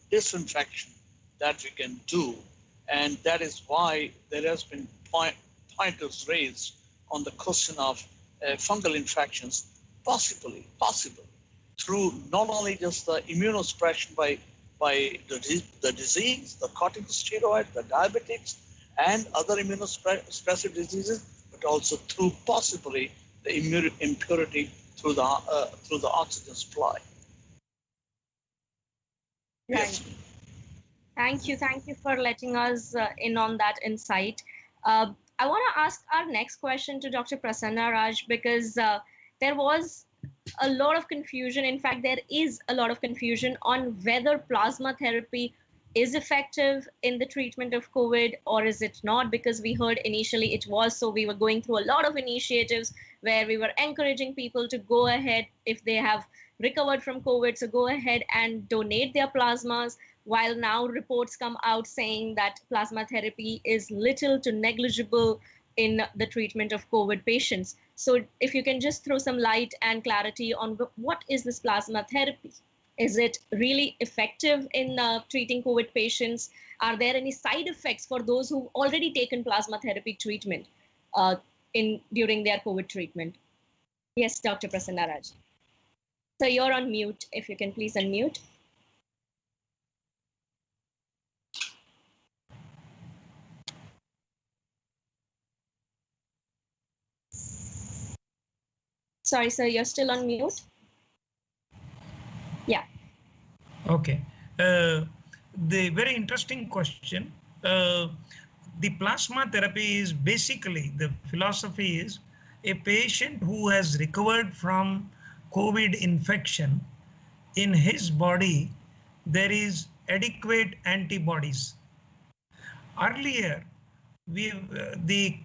disinfection that we can do, and that is why there has been pointers raised on the question of fungal infections, possibly through not only just the immunosuppression by the disease, the corticosteroid, the diabetics, and other immunosuppressive diseases, but also through possibly the impurity through the oxygen supply. Right. Yes. Thank you for letting us in on that insight. I want to ask our next question to Dr. Prasanna Raj, because there was a lot of confusion. In fact, there is a lot of confusion on whether plasma therapy is effective in the treatment of COVID or is it not, because we heard initially it was. So we were going through a lot of initiatives where we were encouraging people to go ahead if they have recovered from COVID, so go ahead and donate their plasmas, while now reports come out saying that plasma therapy is little to negligible in the treatment of COVID patients. So if you can just throw some light and clarity on what is this plasma therapy? Is it really effective in treating COVID patients? Are there any side effects for those who've already taken plasma therapy treatment during their COVID treatment? Yes, Dr. Prasanna Raj. So you're on mute, if you can please unmute. Sorry, sir, you're still on mute. Yeah. Okay. The very interesting question. The plasma therapy is basically, the philosophy is a patient who has recovered from COVID infection, in his body there is adequate antibodies. Earlier, the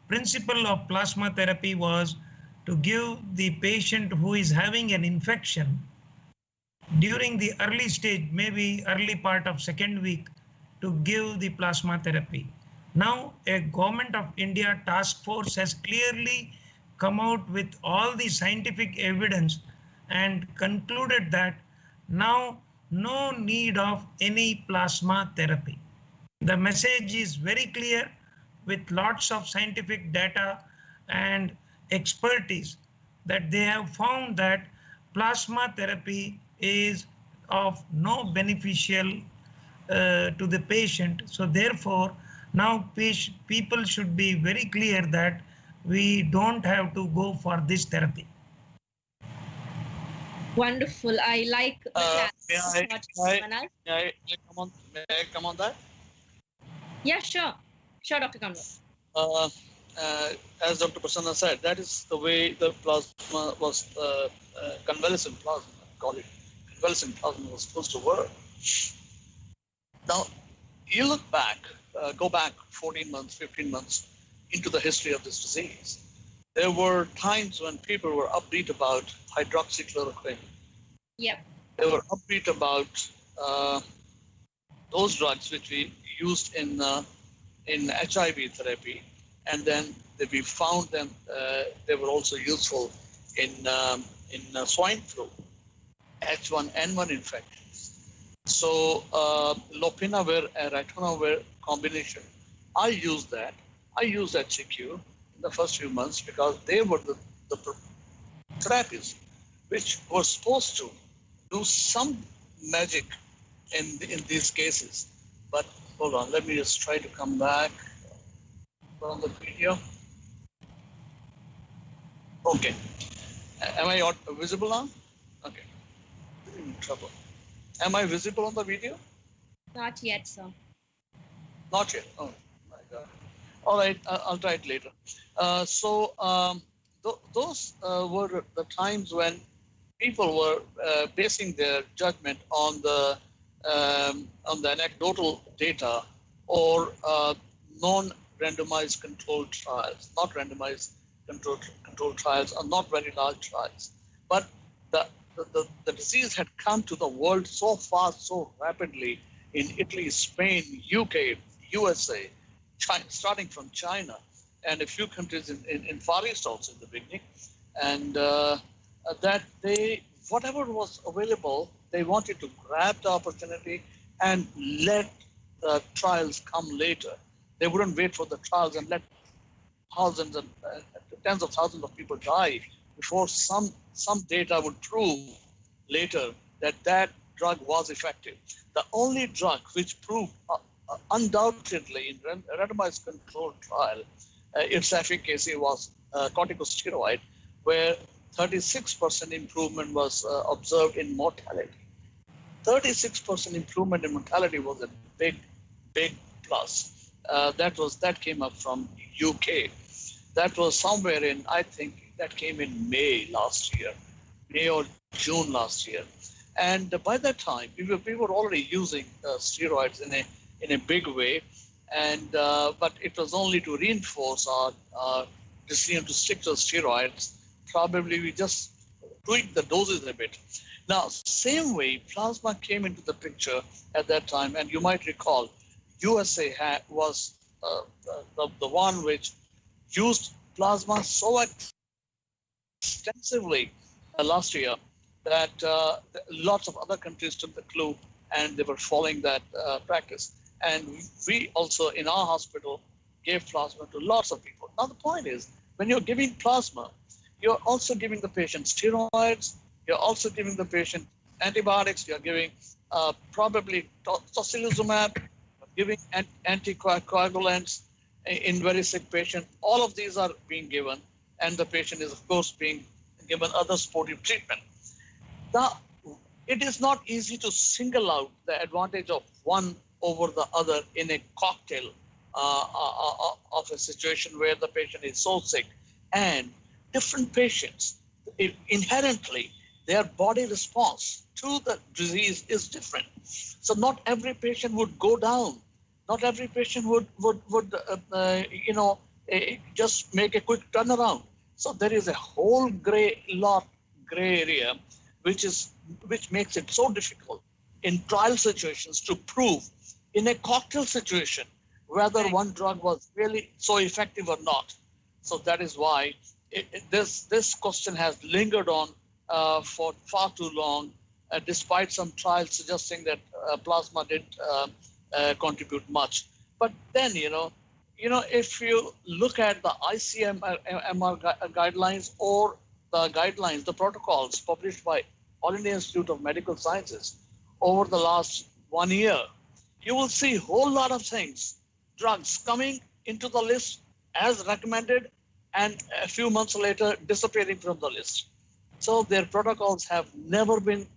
principle of plasma therapy was to give the patient who is having an infection during the early stage, maybe early part of second week, to give the plasma therapy. Now, a Government of India task force has clearly come out with all the scientific evidence and concluded that now no need of any plasma therapy. The message is very clear with lots of scientific data and expertise that they have found that plasma therapy is of no beneficial to the patient. So therefore, now people should be very clear that we don't have to go for this therapy. Wonderful. I like the May I come on that? Yeah, sure. Sure, Dr. Kanwar. As Dr. Prasanna said, that is the way the plasma was, convalescent plasma, call it. Convalescent plasma was supposed to work. Now, you look back, go back 14 months, 15 months into the history of this disease. There were times when people were upbeat about hydroxychloroquine. Yep. They were upbeat about those drugs which we used in HIV therapy, and then we found them. They were also useful in swine flu, H1N1 infections. So lopinavir and ritonavir combination, I used that CQ in the first few months because they were the therapies which were supposed to do some magic in these cases. But hold on, let me just try to come back on the video. Okay, am I visible now? Okay, I'm in trouble. Am I visible on the video? Not yet, sir. Not yet. Oh my God. All right, I'll try it later. Those were the times when people were basing their judgment on the anecdotal data or non-randomized controlled trials. Not randomized controlled trials are not very large trials, but the disease had come to the world so fast, so rapidly in Italy, Spain, UK, USA, China, starting from China, and a few countries in Far East also in the beginning, and that whatever was available they wanted to grab the opportunity and let the trials come later. They wouldn't wait for the trials and let thousands and tens of thousands of people die before some data would prove later that that drug was effective. The only drug which proved undoubtedly in randomized controlled trial its efficacy was corticosteroid, where 36% improvement was observed in mortality. 36% improvement in mortality was a big plus. That came up from UK. That was somewhere in, I think that came in May last year, May or June last year. And by that time, we were already using steroids in a big way, and but it was only to reinforce our decision to stick to steroids. Probably we just tweaked the doses a bit. Now, same way, plasma came into the picture at that time, and you might recall, USA was the one which used plasma so extensively last year that lots of other countries took the clue and they were following that practice. And we also, in our hospital, gave plasma to lots of people. Now, the point is, when you're giving plasma, you're also giving the patient steroids, you're also giving the patient antibiotics, you're giving probably tocilizumab, giving anticoagulants in very sick patients. All of these are being given, and the patient is, of course, being given other supportive treatment. Now, it is not easy to single out the advantage of one over the other in a cocktail of a situation where the patient is so sick. And different patients, inherently, their body response to the disease is different. So not every patient would go down. Not every patient would just make a quick turnaround. So there is a whole gray area, which makes it so difficult in trial situations to prove in a cocktail situation whether one drug was really so effective or not. So that is why this question has lingered on for far too long, despite some trials suggesting that plasma did contribute much. But then, if you look at the ICMR guidelines or the guidelines, the protocols published by All India Institute of Medical Sciences over the last 1 year, you will see a whole lot of things, drugs coming into the list as recommended, and a few months later disappearing from the list. So their protocols have never been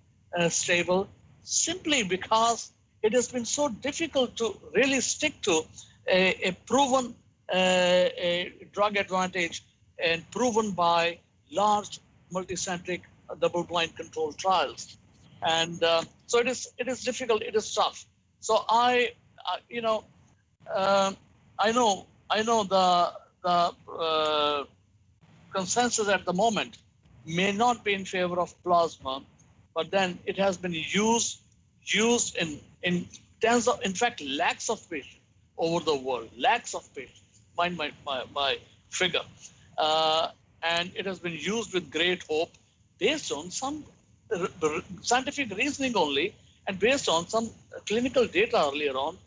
stable, simply because it has been so difficult to really stick to a proven drug advantage and proven by large multicentric double-blind controlled trials. And so it is difficult, it is tough. So I know the consensus at the moment may not be in favor of plasma, but then it has been used in tens of, in fact, lakhs of patients over the world, lakhs of patients, mind my figure. And it has been used with great hope based on some scientific reasoning only, and based on some clinical data earlier on,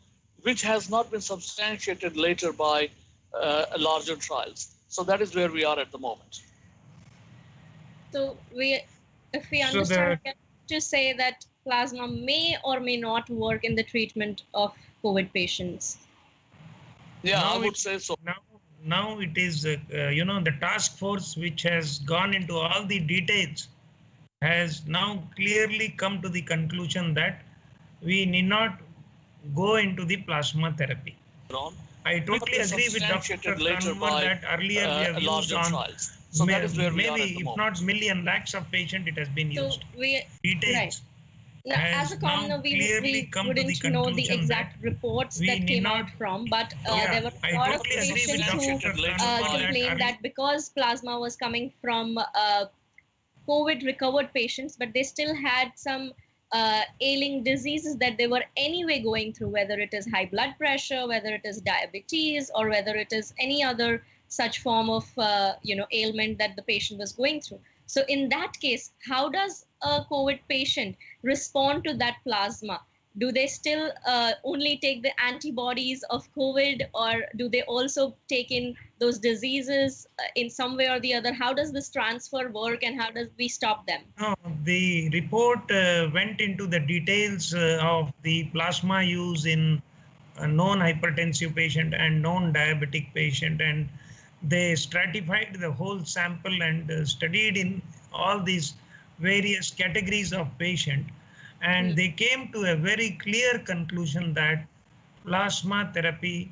which has not been substantiated later by larger trials. So that is where we are at the moment. So if we understand, to say that plasma may or may not work in the treatment of COVID patients. Yeah, I would say so. Now it is, the task force which has gone into all the details has now clearly come to the conclusion that we need not go into the plasma therapy. I totally agree with Dr. Kanwar that earlier we have used on trials. So that is where maybe if not million lakhs of patients it has been used. Details. Right. Now, as a commoner, we wouldn't know the exact reports that came out from, but there were a lot of patients who complained that because plasma was coming from COVID recovered patients, but they still had some ailing diseases that they were anyway going through, whether it is high blood pressure, whether it is diabetes, or whether it is any other such form of ailment that the patient was going through. So in that case, how does a COVID patient respond to that plasma? Do they still only take the antibodies of COVID, or do they also take in those diseases in some way or the other? How does this transfer work, and how does we stop them? No, the report went into the details of the plasma use in a non-hypertensive patient and non-diabetic patient, and they stratified the whole sample and studied in all these various categories of patient, and they came to a very clear conclusion that plasma therapy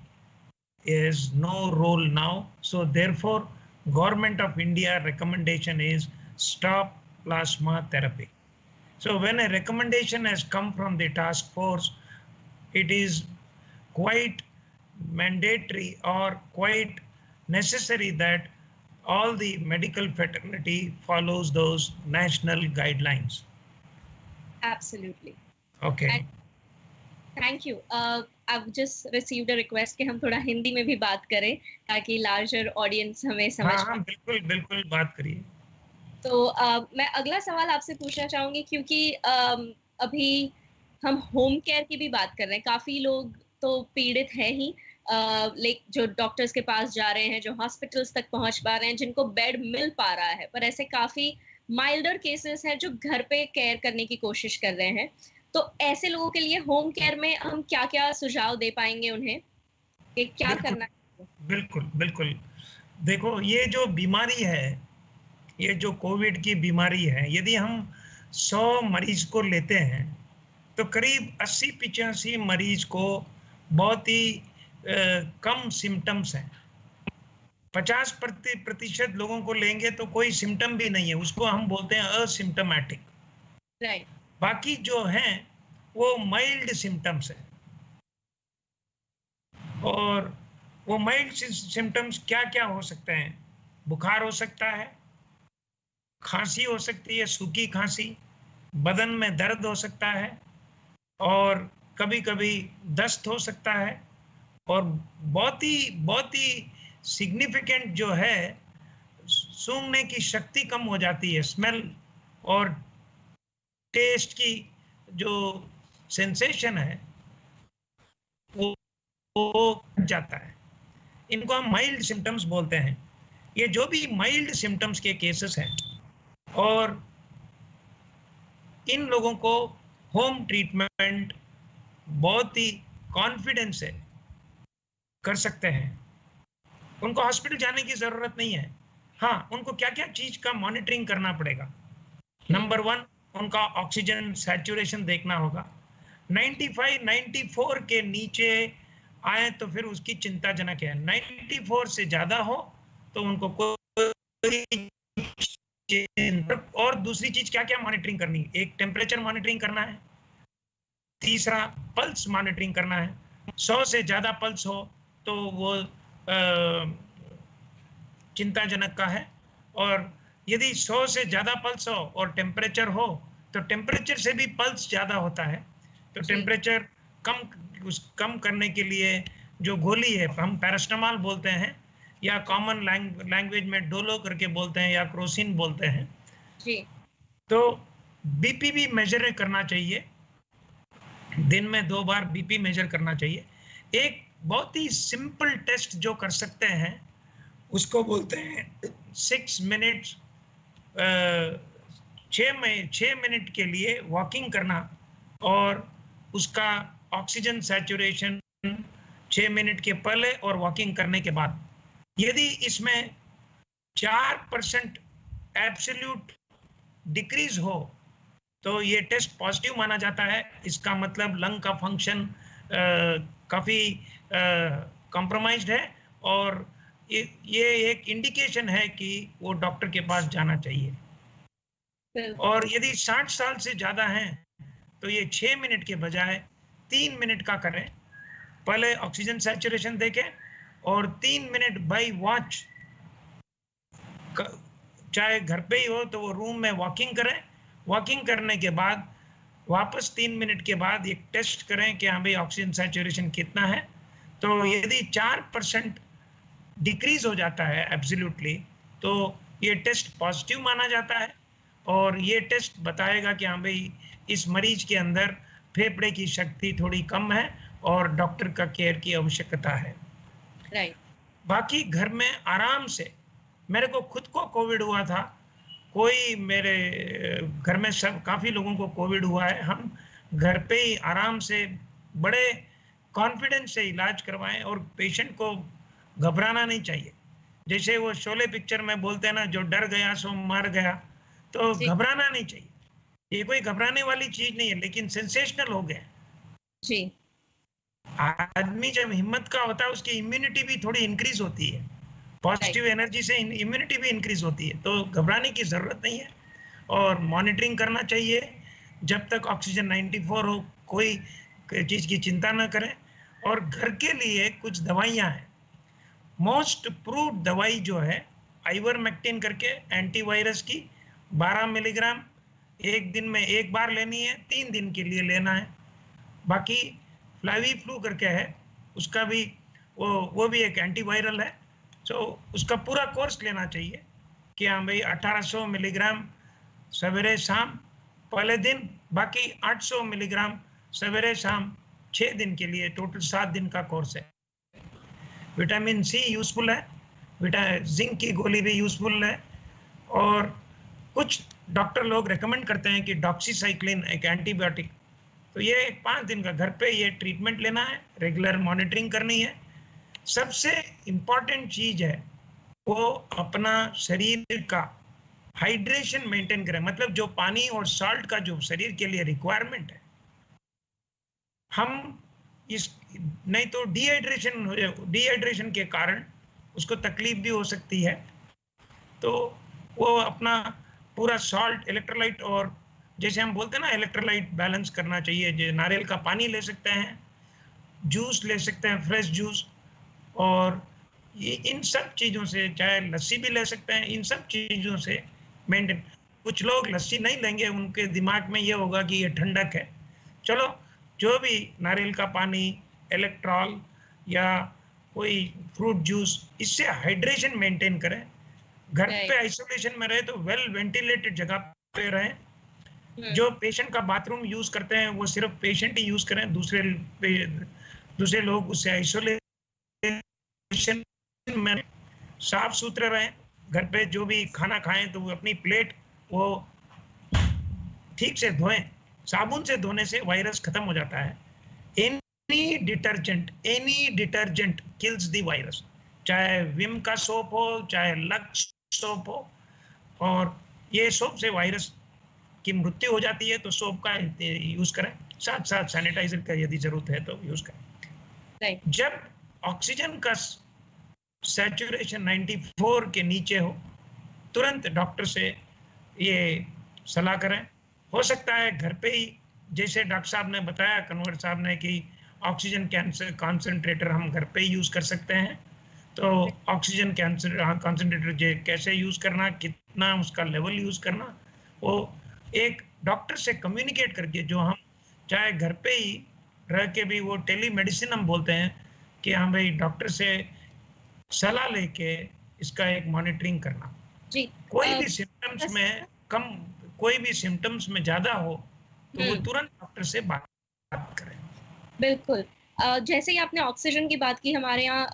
is no role now. So therefore, Government of India recommendation is stop plasma therapy. So when a recommendation has come from the task force, it is quite mandatory or quite necessary that all the medical fraternity follows those national guidelines. Absolutely. Okay. And thank you. I've just received a request कि हम थोड़ा हिंदी में भी बात करें ताकि larger audience हमें समझ पाए। हाँ, बिल्कुल बिल्कुल बात करिए। तो मैं अगला सवाल आपसे पूछना चाहूंगी, क्योंकि अभी हम होम केयर की भी बात कर रहे हैं। काफी लोग तो पीड़ित है ही, जो डॉक्टर्स के पास जा रहे हैं, जो हॉस्पिटल्स तक पहुंच पा रहे हैं, जिनको बेड मिल पा रहा है, पर ऐसे काफी माइल्डर केसेस हैं जो घर पे केयर करने की कोशिश कर रहे हैं। तो ऐसे लोगों के लिए होम केयर में हम क्या-क्या सुझाव दे पाएंगे उन्हें कि क्या करना है? बिल्कुल बिल्कुल। देखो, ये जो बीमारी है, ये जो कोविड की बीमारी है, यदि हम 100 मरीज को लेते हैं तो करीब 80-85 मरीज को बहुत ही कम सिम्टम्स हैं। 50% लोगों को लेंगे तो कोई सिम्टम भी नहीं है, उसको हम बोलते हैं असिम्टोमेटिक। राइट। बाकी जो हैं वो माइल्ड सिम्टम्स है। और वो माइल्ड सिम्टम्स क्या क्या हो सकते हैं? बुखार हो सकता है, खांसी हो सकती है, सूखी खांसी, बदन में दर्द हो सकता है, और कभी कभी दस्त हो सकता है, और बहुत ही सिग्निफिकेंट जो है, सूंघने की शक्ति कम हो जाती है, स्मेल और टेस्ट की जो सेंसेशन है वो जाता है। इनको हम माइल्ड सिम्टम्स बोलते हैं। ये जो भी माइल्ड सिम्टम्स के केसेस हैं, और इन लोगों को होम ट्रीटमेंट बहुत ही कॉन्फिडेंस से कर सकते हैं। उनको हॉस्पिटल जाने की जरूरत नहीं है। हाँ, उनको क्या क्या चीज का मॉनिटरिंग करना पड़ेगा। नंबर 1, उनका ऑक्सीजन सैचुरेशन देखना होगा। 95-94 के नीचे आए तो फिर उसकी चिंताजनक है। 94 से ज्यादा हो तो उनको कोई, और दूसरी चीज क्या क्या मॉनिटरिंग करनी है? एक, टेम्परेचर मॉनिटरिंग करना है। तीसरा, पल्स मॉनिटरिंग करना है। 100 से ज्यादा पल्स हो तो वो चिंताजनक का है, और यदि 100 से ज्यादा पल्स हो और टेम्परेचर हो तो टेम्परेचर से भी पल्स ज्यादा होता है। तो टेम्परेचर कम करने के लिए जो गोली है, हम पैरास्टामॉल बोलते हैं, या कॉमन लैंग्वेज में डोलो करके बोलते हैं, या क्रोसिन बोलते हैं जी। तो बीपी भी मेजर करना चाहिए। दिन में 2 बार बीपी मेजर करना चाहिए। एक बहुत ही सिंपल टेस्ट जो कर सकते हैं उसको बोलते हैं 6 मिनट्स, 6 मिनट के लिए वॉकिंग करना, और उसका ऑक्सीजन सैचुरेशन 6 मिनट के पहले और वॉकिंग करने के बाद। यदि इसमें 4% एब्सोल्यूट डिक्रीज हो तो ये टेस्ट पॉजिटिव माना जाता है। इसका मतलब लंग का फंक्शन काफ़ी कॉम्प्रोमाइज्ड है, और ये एक इंडिकेशन है कि वो डॉक्टर के पास जाना चाहिए। और यदि 60 साल से ज़्यादा हैं तो ये 6 मिनट के बजाय 3 मिनट का करें। पहले ऑक्सीजन सैचुरेशन देखें और 3 मिनट बाय वॉच, चाहे घर पे ही हो तो वो रूम में वॉकिंग करें। वॉकिंग करने के बाद वापस 3 मिनट के बाद एक टेस्ट करें कि हाँ भाई ऑक्सीजन सैचुरेशन कितना है। तो यदि 4% डिक्रीज हो जाता है एब्सोल्युटली तो ये टेस्ट पॉजिटिव माना जाता है, और ये टेस्ट बताएगा कि हाँ भाई इस मरीज के अंदर फेफड़े की शक्ति थोड़ी कम है और डॉक्टर का केयर की आवश्यकता है। राइट। बाकी घर में आराम से, मेरे को खुद को कोविड हुआ था, कोई मेरे घर में सब काफ़ी लोगों को कोविड हुआ है, हम घर पे ही आराम से बड़े कॉन्फिडेंस से इलाज करवाएं और पेशेंट को घबराना नहीं चाहिए। जैसे वो शोले पिक्चर में बोलते हैं ना, जो डर गया सो मर गया, तो जी। घबराना नहीं चाहिए। ये कोई घबराने वाली चीज नहीं है, लेकिन सेंसेशनल हो गए। जी। आदमी जब हिम्मत का होता है उसकी इम्यूनिटी भी थोड़ी इंक्रीज होती है, पॉजिटिव एनर्जी से इम्यूनिटी भी इंक्रीज होती है, तो घबराने की जरूरत नहीं है। और मॉनिटरिंग करना चाहिए जब तक ऑक्सीजन 94 हो, कोई चीज की चिंता न करें। और घर के लिए कुछ दवाइयां हैं, मोस्ट प्रूव्ड दवाई जो है आइवरमेक्टिन करके एंटीवायरस की, 12 मिलीग्राम एक दिन में एक बार लेनी है, 3 दिन के लिए लेना है। बाकी फ्लावी फ्लू करके है, उसका भी वो भी एक एंटीवायरल है, तो उसका पूरा कोर्स लेना चाहिए कि हाँ भाई 1800 मिलीग्राम सवेरे शाम पहले दिन, बाकी 800 मिलीग्राम सवेरे शाम 6 दिन के लिए, टोटल 7 दिन का कोर्स है। विटामिन सी यूजफुल है, जिंक की गोली भी यूजफुल है। और कुछ डॉक्टर लोग रेकमेंड करते हैं कि डॉक्सीसाइक्लिन एक एंटीबायोटिक, तो ये 5 दिन का घर पे ये ट्रीटमेंट लेना है, रेगुलर मॉनिटरिंग करनी है। सबसे इम्पॉर्टेंट चीज है वो अपना शरीर का हाइड्रेशन मेंटेन करें, मतलब जो पानी और सॉल्ट का जो शरीर के लिए रिक्वायरमेंट है, हम इस नहीं तो डिहाइड्रेशन के कारण उसको तकलीफ भी हो सकती है। तो वो अपना पूरा सॉल्ट, इलेक्ट्रोलाइट, और जैसे हम बोलते हैं ना इलेक्ट्रोलाइट बैलेंस करना चाहिए। जो नारियल का पानी ले सकते हैं, जूस ले सकते हैं, फ्रेश जूस, और ये इन सब चीज़ों से, चाहे लस्सी भी ले सकते हैं, इन सब चीज़ों से मेंटेन। कुछ लोग लस्सी नहीं लेंगे, उनके दिमाग में ये होगा कि ये ठंडक है। चलो, जो भी नारियल का पानी, इलेक्ट्रॉल या कोई फ्रूट जूस, इससे हाइड्रेशन मेंटेन करें। घर पे आइसोलेशन में रहे तो वेल वेंटिलेटेड जगह पे रहें। जो पेशेंट का बाथरूम यूज करते हैं वो सिर्फ पेशेंट ही यूज करें, दूसरे लोग उससे आइसोलेशन में साफ सुथरे रहें। घर पे जो भी खाना खाएं तो वो अपनी प्लेट वो ठीक से धोएं, साबुन से धोने से वायरस खत्म हो जाता है। Any detergent kills the virus, चाहे विम का सोप हो, चाहे लक्स सोप हो, और ये सोप से वायरस की मृत्यु हो जाती है, तो सोप का यूज करें, साथ साथ सैनिटाइजर का यदि जरूरत है तो यूज करें। जब ऑक्सीजन का सैचुरेशन 94 के नीचे हो, तुरंत डॉक्टर से ये सलाह करें। हो सकता है घर पे ही, जैसे डॉक्टर साहब ने बताया, कन्वर साहब ने, कि ऑक्सीजन कॉन्सेंट्रेटर हम घर पे ही यूज कर सकते हैं। तो ऑक्सीजन कॉन्सेंट्रेटर कैसे यूज करना, कितना उसका लेवल यूज करना, वो एक डॉक्टर से कम्युनिकेट करके, जो हम चाहे घर पे ही रह के भी, वो टेली मेडिसिन हम बोलते हैं, कि हाँ भाई डॉक्टर से सलाह लेके इसका एक मॉनिटरिंग करना। जी। कोई भी सिम्टम्स में कम, कोई भी सिम्टम्स में ज्यादा हो तो वो तुरंत डॉक्टर से बात करें। बिल्कुल। जैसे ही आपने ऑक्सीजन की बात की, हमारे यहाँ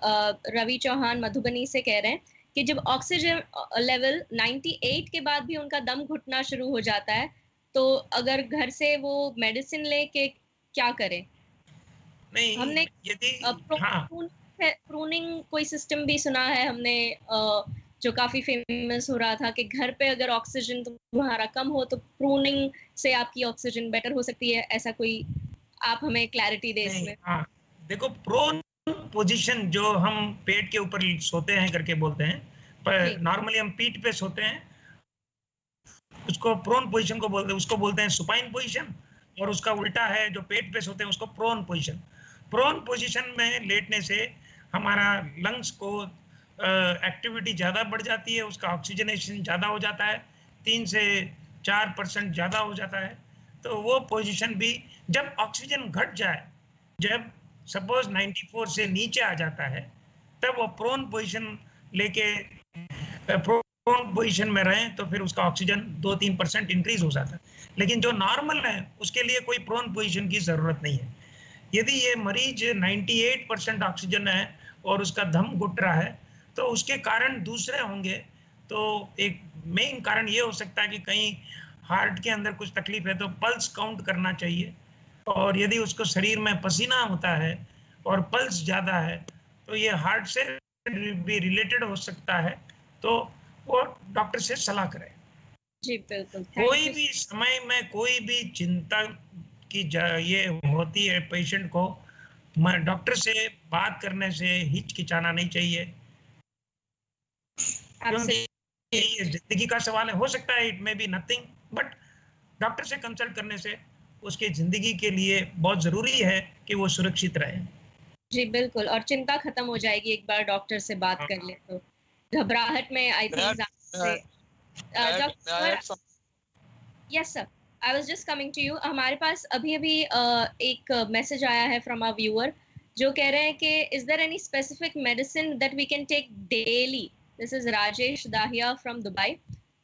रवि चौहान मधुबनी से कह रहे हैं कि जब ऑक्सीजन लेवल 98 के बाद भी उनका दम घुटना शुरू हो जाता है, तो अगर घर से वो मेडिसिन लेके क्या करें? नहीं, हमने यदि प्रूनिंग कोई सिस्टम भी सुना है हमने, जो काफी फेमस हो रहा था, कि घर पे अगर ऑक्सीजन तुम्हारा कम हो तो प्रूनिंग से आपकी ऑक्सीजन बेटर हो सकती है। ऐसा कोई आप हमें क्लैरिटी दे इसमें। हाँ, देखो, प्रोन पोजीशन जो हम पेट के ऊपर सोते हैं करके बोलते हैं, पर नॉर्मली हम पीठ पे सोते हैं, उसको प्रोन पोजीशन को बोलते हैं, उसको बोलते हैं सुपाइन पोजीशन। और उसका उल्टा है, जो पेट पे सोते हैं, उसको प्रोन पोजीशन। प्रोन पोजीशन में लेटने से हमारा लंग्स को एक्टिविटी ज़्यादा बढ़ जाती है, उसका ऑक्सीजनेशन ज़्यादा हो जाता है, 3 से 4% ज़्यादा हो जाता है। तो वो पोजीशन भी, जब ऑक्सीजन घट जाए, जब सपोज 94 से नीचे आ जाता है, तब वो प्रोन पोजीशन लेके, प्रोन पोजीशन में रहें तो फिर उसका ऑक्सीजन 2-3% इंक्रीज हो जाता है, लेकिन जो नॉर्मल है उसके लिए कोई प्रोन पोजीशन की जरूरत नहीं है। यदि ये मरीज 98% ऑक्सीजन है और उसका दम घुट रहा है तो उसके कारण दूसरे होंगे। तो एक मेन कारण ये हो सकता है कि कहीं हार्ट के अंदर कुछ तकलीफ है, तो पल्स काउंट करना चाहिए। और यदि उसको शरीर में पसीना होता है और पल्स ज़्यादा है तो ये हार्ट से भी रिलेटेड हो सकता है, तो वो डॉक्टर से सलाह करें। जी बिल्कुल। कोई भी समय में कोई भी चिंता की ये होती है पेशेंट को, डॉक्टर से बात करने से हिचकिचाना नहीं चाहिए, क्योंकि ये जिंदगी का सवाल है। हो सकता है it may be nothing, but doctor से कंसल्ट करने से उसके जिंदगी के लिए बहुत जरूरी है कि वो सुरक्षित रहे। जी बिल्कुल, और चिंता खत्म हो जाएगी एक बार डॉक्टर से बात कर ले तो। घबराहट में I think yes sir, I was just coming to you. हमारे पास अभी अभी एक मैसेज आया है फ्रॉम अ व्यूअर जो कह रहे हैं कि is there any specific medicine that we can take daily. This is Rajesh Dahiya from Dubai.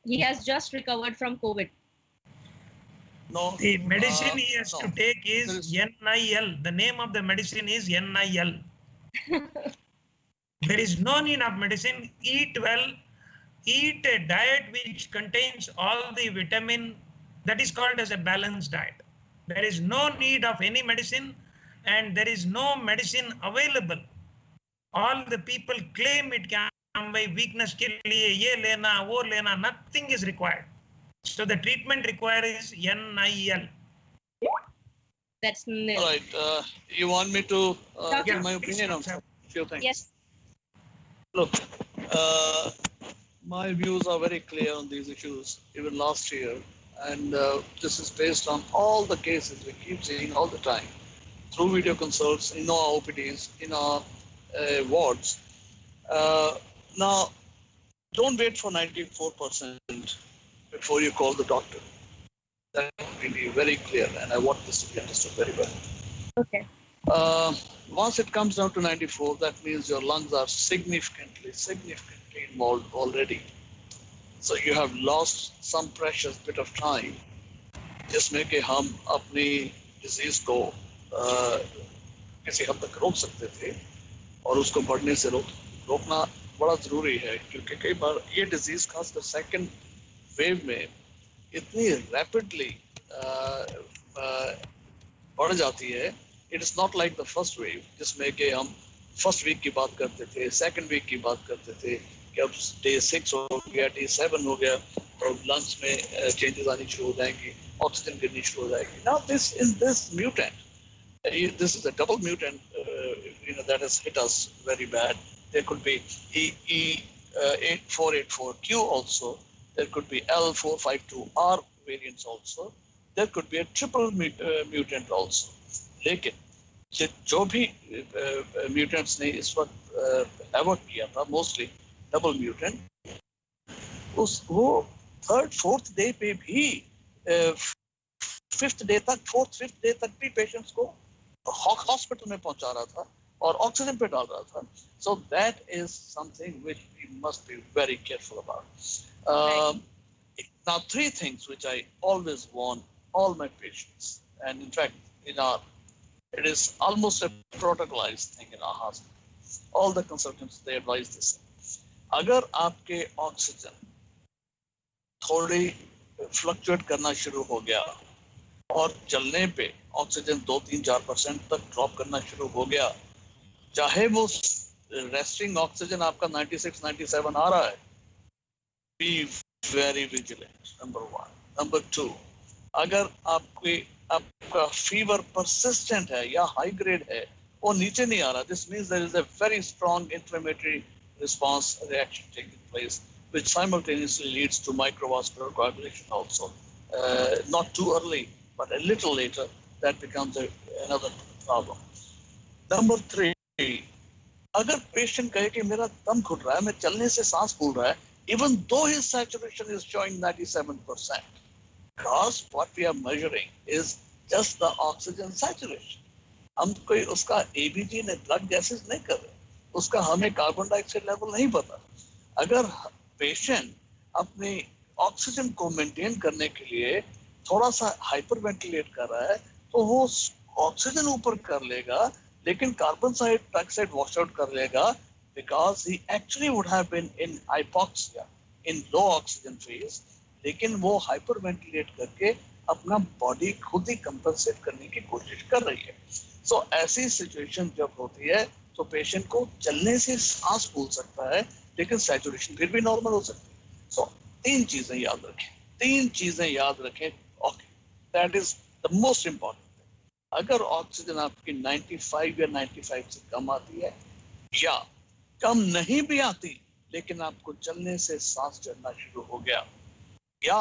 He has just recovered from COVID. No. The medicine he has no. to take is NIL. The name of the medicine is NIL. There is no need of medicine. Eat well. Eat a diet which contains all the vitamin. That is called as a balanced diet. There is no need of any medicine, and there is no medicine available. All the people claim it can by weakness के लिए ये लेना वो लेना. Nothing is required. So the treatment required is NIL. That's nil. All right. You want me to give my opinion on a few things? Yes. Look, my views are very clear on these issues, even last year. And this is based on all the cases we keep seeing all the time through video consults, in our OPDs, in our wards. Now, don't wait for 94% before you call the doctor. That will be very clear, and I want this to be understood very well. Okay. Once it comes down to 94, that means your lungs are significantly involved already. So you have lost some precious bit of time. जिसमें कि हम अपनी disease को किसी हद तक रोक सकते थे, और उसको बढ़ने से रोकना बड़ा ज़रूरी है, क्योंकि कई बार ये डिजीज़ खासकर सेकंड वेव में इतनी रैपिडली बढ़ जाती है. It is not like the first wave, जिसमें कि हम फर्स्ट वीक की बात करते थे, सेकंड वीक की बात करते थे कि अब डे 6 हो गया, डे 7 हो गया, और लंग्स में चेंजेस आनी शुरू हो जाएंगी, ऑक्सीजन गिरनी शुरू हो जाएगी. Now this mutant, this is a double mutant, that has hit us very bad. There could be E484Q also. There could be L452R variants also. There could be a triple mutant also. लेकिन जो भी mutants ने इस वक्त award किया था, mostly double mutant, वो third fourth day पे भी फिफ्थ डे तक भी पेशेंट्स को हॉस्पिटल में पहुंचा रहा था और ऑक्सीजन पे डाल रहा था. So that is something which we must be very careful about. Now, 3 things which I always warn all my patients, and in fact, it is almost a protocolized thing in our hospital. All the consultants, they advise this. अगर आपके oxygen थोड़ी fluctuate करना शुरू हो गया और चलने पे ऑक्सीजन 2-3-4% तक ड्रॉप करना शुरू हो गया, चाहे वो रेस्टिंग ऑक्सीजन आपका 96-97 आ रहा है, be very vigilant, number 1. Number 2, अगर आपका फीवर परसिस्टेंट है या हाई ग्रेड है, वो नीचे नहीं आ रहा, this means there is a very strong inflammatory response reaction taking place, which simultaneously leads to microvascular coagulation also. Not too early, but a little later, that becomes another problem. Number 3, अगर patient कहे कि मेरा दम घुट रहा है, मैं चलने से सांस फूल रहा है, even though his saturation is showing 97%, because what we are measuring is just the oxygen saturation. हम कोई उसका ABG ने ब्लड गैसेस नहीं कर रहे, उसका हमें कार्बन डाइऑक्साइड लेवल नहीं पता. अगर पेशेंट अपनी ऑक्सीजन को मेंटेन करने के लिए थोड़ा सा हाइपर वेंटिलेट कर रहा है, तो वो ऑक्सीजन ऊपर कर लेगा लेकिन कार्बन डाइऑक्साइड वॉश आउट कर लेगा, because he actually would have been in hypoxia, in low oxygen phase, लेकिन वो हाइपर वेंटिलेट करके अपना बॉडी खुद ही कंपनसेट करने की कोशिश कर रही है। सो ऐसी सिचुएशन जब होती है तो पेशेंट को चलने से सांस फूल सकता है लेकिन सैचुरेशन फिर भी नॉर्मल हो सकती है। सो तीन चीजें याद रखें, तीन चीजें याद रखें। Okay, that is the most important. अगर ऑक्सीजन आपकी 95 या 95 से कम आती है या कम नहीं भी आती लेकिन आपको चलने से सांस चढ़ना शुरू हो गया, या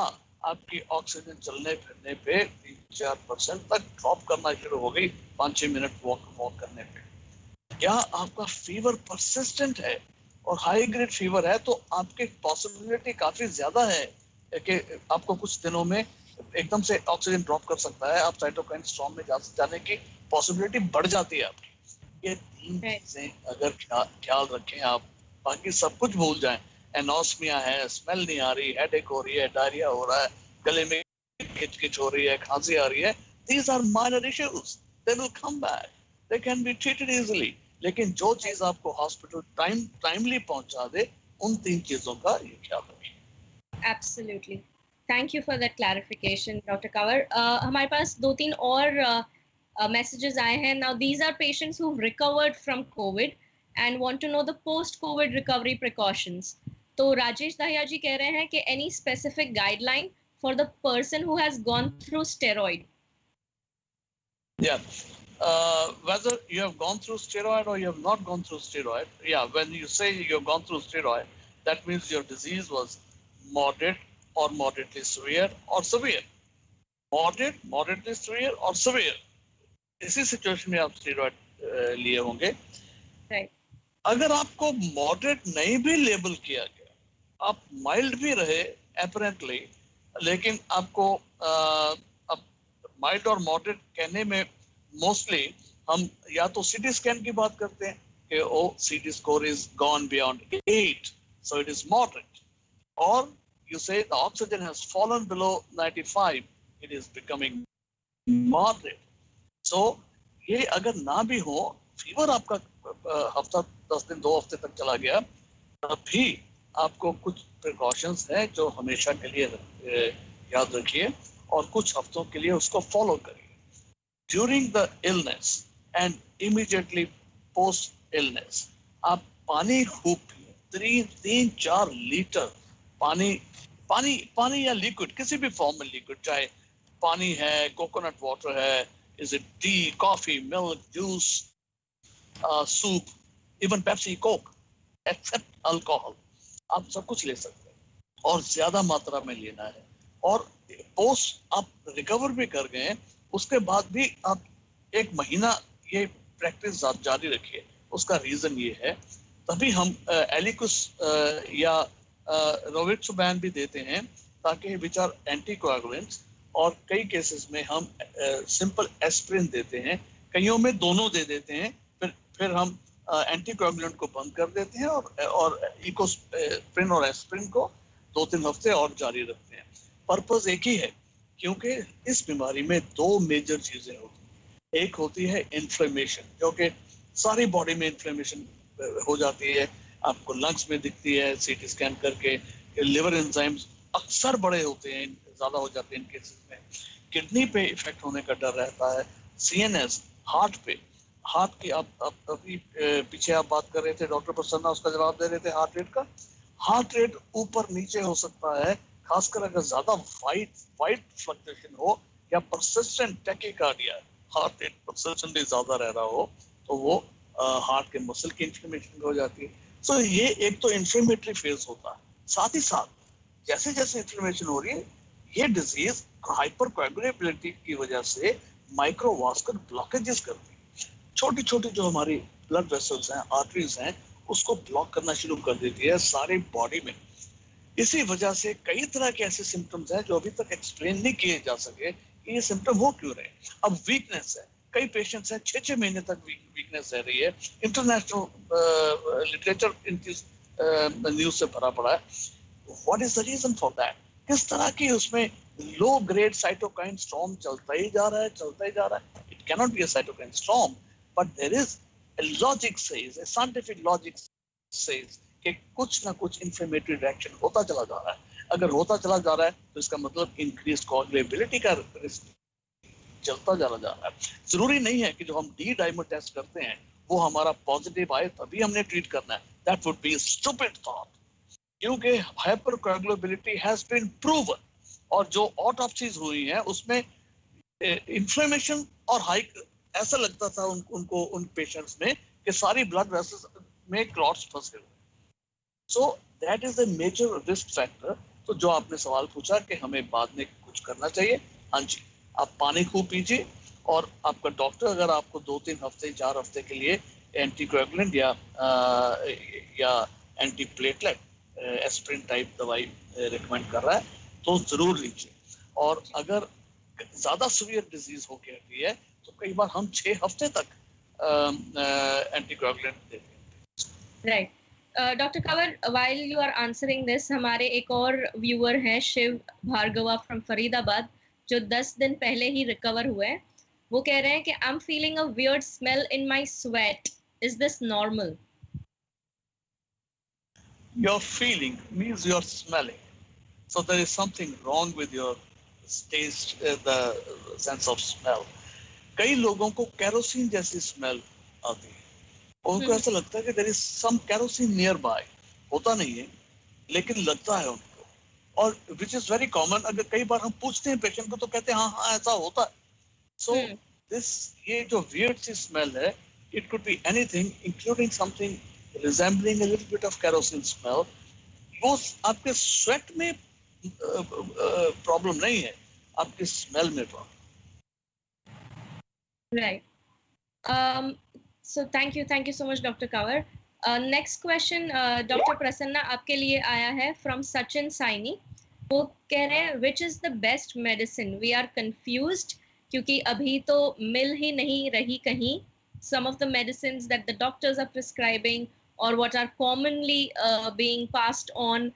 आपकी ऑक्सीजन चलने फिरने पे 3-4% तक ड्रॉप करना शुरू हो गई 5-6 मिनट वॉक करने पे, या आपका फीवर परसिस्टेंट है और हाई ग्रेड फीवर है, तो आपकी पॉसिबिलिटी काफी ज्यादा है कि आपको कुछ दिनों में एकदम से ऑक्सीजन ड्रॉप कर सकता है, आप साइटोकाइन स्टॉर्म में जाने की पॉसिबिलिटी बढ़ जाती है आपकी। ये तीन चीजें अगर ख्याल रखें आप, बाकी सब कुछ भूल जाएं। एनोस्मिया है, स्मेल नहीं आ रही, हेडेक हो रही है, डायरिया हो रहा है, गले में खिचखिच हो रही है, खांसी आ रही है, these are minor issues, they will come back, they can be treated easily। लेकिन जो चीज आपको हॉस्पिटल टाइमली पहुंचा दे, उन तीन चीजों का ये ख्याल रखें। Absolutely. Thank you for that clarification, Dr. Kanwar. हमारे पास 2-3 और messages आए हैं. Now these are patients who've recovered from COVID and want to know the post-COVID recovery precautions. तो राजेश दहिया जी कह रहे हैं कि any specific guideline for the person who has gone through steroid? Yeah. Whether you have gone through steroid or you have not gone through steroid, yeah, when you say you have gone through steroid, that means your disease was moderate or moderately severe or severe. Moderate, moderately severe or severe. इसी situation में आप steroid लिए होंगे। Right. अगर आपको moderate नहीं भी label किया गया, आप माइल्ड भी रहे एपरेंटली, लेकिन आपको अब माइल्ड और मॉडरेट कहने में मोस्टली हम या तो सीटी स्कैन की बात करते हैं कि ओ सीटी score is gone beyond 8, so it is moderate, और you say the oxygen has fallen below 95, it is becoming moderate. So ये अगर ना भी हो, फीवर आपका हफ्ता 10 दिन 2 हफ्ते तक चला गया, तब भी आपको कुछ प्रिकॉशंस हैं जो हमेशा के लिए याद रखिए और कुछ हफ्तों के लिए उसको फॉलो करिए। During the illness and immediately post illness आप पानी खूब पिए, 3-4 लीटर पानी या लिक्विड, किसी भी फॉर्म में लिक्विड, चाहे पानी है, कोकोनट वाटर है, is it tea, coffee, milk, juice, soup, even Pepsi, Coke, except alcohol, आप सब कुछ ले सकते हैं और ज्यादा मात्रा में लेना है। और पोस्ट आप रिकवर भी कर गए, उसके बाद भी आप 1 महीना ये प्रैक्टिस आप जारी रखिए। उसका रीजन ये है, तभी हम एलिकुस या रोविट्सुबैन भी देते हैं, ताकि विच आर एंटीकोएगुलेंट्स, और कई केसेस में हम सिंपल एस्प्रिन देते हैं, कईयों में दोनों दे देते हैं, फिर हम एंटीकोएगुलेंट को बंद कर देते हैं और इकोस्प्रिन और एस्प्रिन को 2-3 हफ्ते और जारी रखते हैं। पर्पस एक ही है, क्योंकि इस बीमारी में 2 मेजर चीजें होती हैं। एक होती है इन्फ्लेमेशन, जो कि सारी बॉडी में इन्फ्लेमेशन हो जाती है, आपको लंग्स में दिखती है सीटी स्कैन करके। लिवर एंजाइम्स अक्सर बड़े होते हैं, ज्यादा हो जाते हैं इन केसेस में। किडनी पे इफेक्ट होने का डर रहता है, सीएनएस, हार्ट पे, हार्ट की आप अभी पीछे आप बात कर रहे थे, डॉक्टर प्रसन्ना उसका जवाब दे रहे थे हार्ट रेट का। हार्ट रेट ऊपर नीचे हो सकता है, खासकर अगर ज्यादा वाइड फ्लक्चुएशन हो या persistent tachycardia, heart rate persistently ज्यादा रह रहा हो, तो वो हार्ट के मसल की इन्फ्लेमेशन हो जाती है। सो ये एक तो इन्फ्लेमेटरी फेज होता है, साथ ही साथ जैसे जैसे इन्फ्लेमेशन हो रही है, ये डिजीज हाइपरकोएगुलेबिलिटी की वजह से माइक्रोवास्कुलर ब्लॉकेजेस करती है। छोटी छोटी जो हमारी ब्लड वेसल्स हैं, आर्टरीज हैं, उसको ब्लॉक करना शुरू कर देती है सारी बॉडी में। इसी वजह से कई तरह के ऐसे सिम्टम्स हैं जो अभी तक एक्सप्लेन नहीं किए जा सके कि ये सिम्टम हो क्यों रहे। अब वीकनेस है, कई पेशेंट्स हैं 6-6 महीने तक वीकनेस रह रही है। इंटरनेशनल लिटरेचर इनकी न्यूज से भरा पड़ा है। What is the reason for that? किस तरह की उसमें low grade cytokine storm चलता ही जा रहा है. It cannot be a cytokine storm, but there is a logic says, a scientific logic says कि कुछ ना कुछ inflammatory reaction होता चला जा रहा है. अगर होता चला जा रहा है तो इसका मतलब increased coagulability का risk चलता जा रहा है. जरूरी नहीं है कि जो हम डी डाइमर टेस्ट करते हैं वो हमारा पॉजिटिव आए तभी हमने ट्रीट करना है. That would be a stupid thought, क्योंकि हाइपरकोएगुलेबिलिटी हैज बीन प्रूवन और जो ऑटोप्सीज हुई हैं उसमें इन्फ्लेमेशन और हाई ऐसा लगता था उनको उन पेशेंट्स में कि सारी ब्लड वेसल्स में क्लॉट्स फंसे हुए. So that is the major risk factor. तो जो आपने सवाल पूछा कि हमें बाद में कुछ करना चाहिए, हाँ जी, आप पानी खूब पीजिए और आपका डॉक्टर अगर आपको 2-3 हफ्ते 4 हफ्ते के लिए एंटीकोएगुलेंट या एंटी प्लेटलेट एस्प्रिन टाइप दवाई रिकमेंड कर रहा है तो जरूर लीजिए. और अगर ज्यादा सीवियर डिजीज हो गई है तो कई बार हम 6 हफ्ते तक एंटीकोएगुलेंट देते हैं. Right. Doctor Kanwar, while you are answering this, हमारे एक और व्यूअर हैं शिव भार्गवा फ्रॉम फरीदाबाद जो 10 दिन पहले ही रिकवर हुए हैं. वो कह रहे हैं कि I am feeling a weird smell in my sweat, is this normal? Your feeling means you're smelling, so there is something wrong with your taste, the sense of smell. कई लोगों को केरोसिन जैसी स्मेल आती है, उनको ऐसा लगता है कि there is some kerosene nearby. होता नहीं है लेकिन लगता है उनको, और which is very common. अगर कई बार हम पूछते हैं पेशेंट को तो कहते हैं हाँ ऐसा होता है. So this ये जो weird सी smell है, it could be anything including something resembling a little bit of kerosene smell. वो आपके sweat में problem नहीं है, आपके smell में problem. Right. So thank you so much, Dr. Kanwar. Next question, Dr. Prasanna आपके लिए आया है from Sachin Saini. वो कह रहे हैं which is the best medicine? We are confused क्योंकि अभी तो मिल ही नहीं रही कहीं. Some of the medicines that the doctors are prescribing or what are commonly being passed on,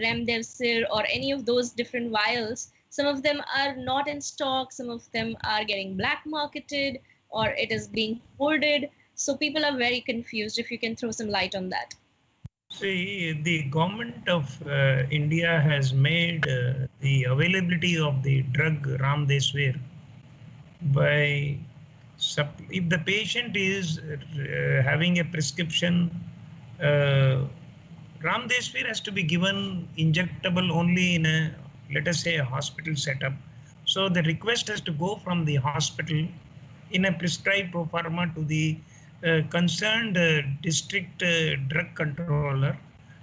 remdesivir or any of those different vials, some of them are not in stock, some of them are getting black marketed or it is being hoarded. So people are very confused. If you can throw some light on that. See, the government of India has made the availability of the drug Remdesivir by, if the patient is having a prescription, Remdesivir has to be given injectable only in a, let us say, a hospital setup. So the request has to go from the hospital in a prescribed pro forma to the concerned district drug controller,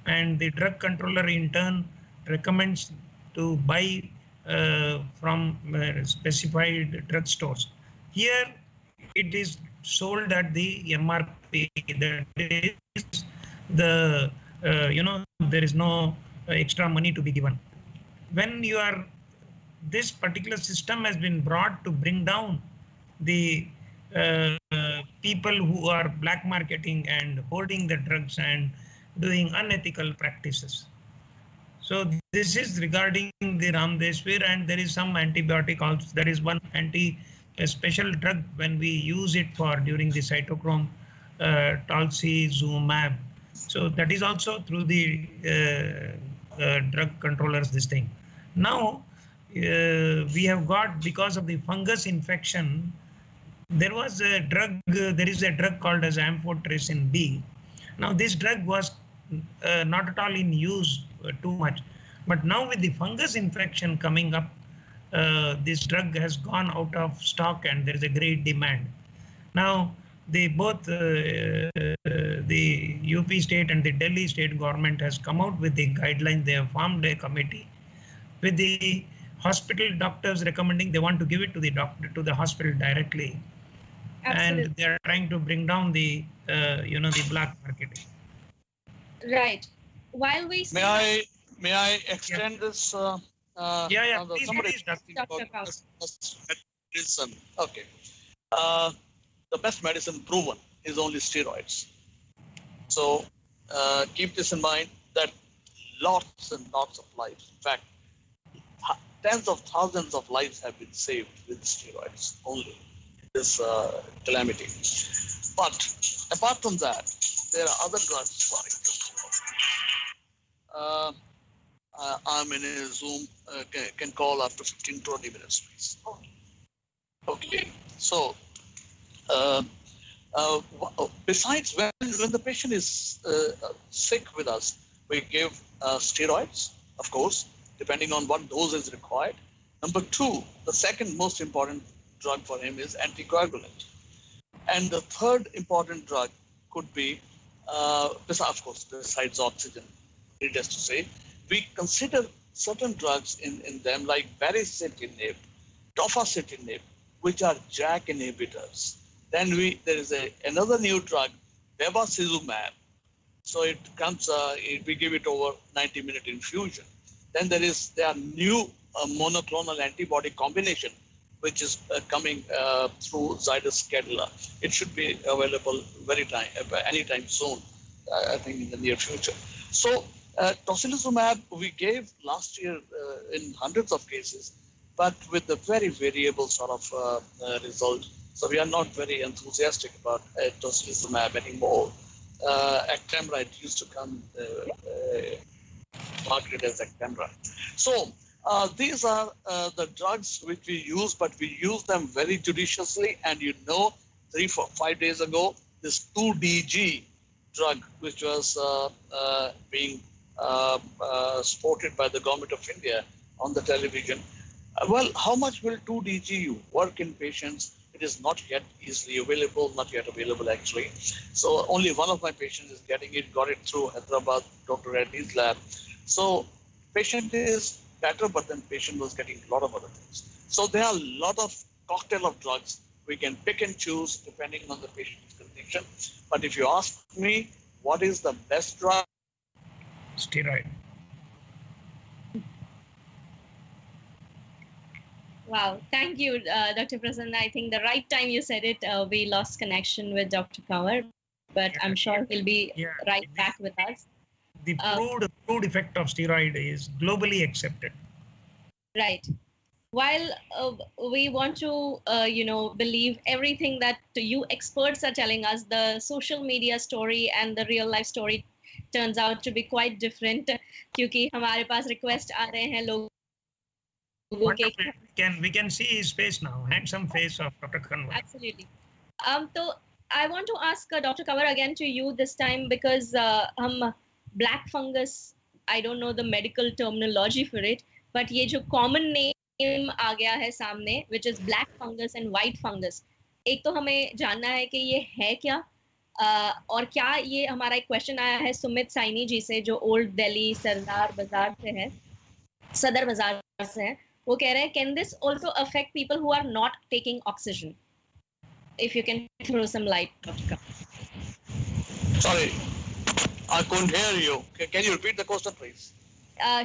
and the drug controller in turn recommends to buy from specified drug stores. Here it is sold at the MRP, that is the there is no extra money to be given. When you are, this particular system has been brought to bring down the people who are black marketing and hoarding the drugs and doing unethical practices. So this is regarding the Remdesivir, and there is some antibiotic also. There is one special drug when we use it for during the cytochrome tocilizumab. So that is also through the drug controllers, this thing. Now we have got, because of the fungus infection, there was a drug, there is a drug called as amphotericin B. Now this drug was not at all in use too much, but now with the fungus infection coming up, this drug has gone out of stock and there is a great demand. Now both the UP state and the Delhi state government has come out with the guidelines. They have formed a committee with the hospital doctors recommending they want to give it to the doctor, to the hospital directly. Absolutely. And they are trying to bring down the the black marketing. Right. While we may I extend this? Please, somebody please, asking about best medicine. Okay. The best medicine proven is only steroids. So keep this in mind that lots and lots of lives. In fact, tens of thousands of lives have been saved with steroids only, this calamity. But apart from that, there are other drugs. Sorry. I'm in a Zoom, can call after 15, 20 minutes, please. Okay, so besides when the patient is sick with us, we give steroids, of course, depending on what dose is required. Number two, the second most important drug for him is anticoagulant. And the third important drug could be, of course, besides oxygen, needless to say, we consider certain drugs in them like baricitinib, tofacitinib, which are JAK inhibitors. Then there is another new drug, bevacizumab. So it comes, we give it over 90-minute infusion. Then there are new monoclonal antibody combination, which is coming through Zydus Cadila. It should be available anytime soon, I think in the near future. So tocilizumab we gave last year in hundreds of cases, but with a very variable sort of result. So we are not very enthusiastic about tocilizumab anymore. Actemra, it used to come marketed as Actemra. So these are the drugs which we use, but we use them very judiciously. And 3, 4, 5 days ago, this 2DG drug, which was being supported by the government of India on the television. Well, how much will 2DG work in patients? It is not yet easily available, not yet available actually. So only one of my patients is getting it, got it through Hyderabad, Dr. Reddy's lab. So patient is better, but then patient was getting a lot of other things. So there are a lot of cocktail of drugs we can pick and choose depending on the patient's condition. But if you ask me, what is the best drug? Steroid. Wow, thank you, Dr. Prasanna. I think the right time you said it, we lost connection with Dr. Kanwar, but I'm sure he'll be right back with us. The proved effect of steroid is globally accepted. Right. While we want to, believe everything that you experts are telling us, the social media story and the real life story turns out to be quite different. क्योंकि हमारे पास request आ रहे हैं लोगों के. We can see his face now, handsome face of Dr. Kanwar. Absolutely. So I want to ask Dr. Kanwar again to you this time because black fungus, I don't know the medical terminology for it, but ये जो common name आ गया है सामने, which is black fungus and white fungus. एक तो हमें जानना है कि ये है क्या, और क्या ये हमारा एक क्वेश्चन आया है सुमित साइनी जी से जो ओल्ड दिल्ली सदर बाजार से है. वो कह रहे हैं, can this also affect people who are not taking oxygen? If you can throw some light. Sorry, I couldn't hear you. Can you repeat the question, please?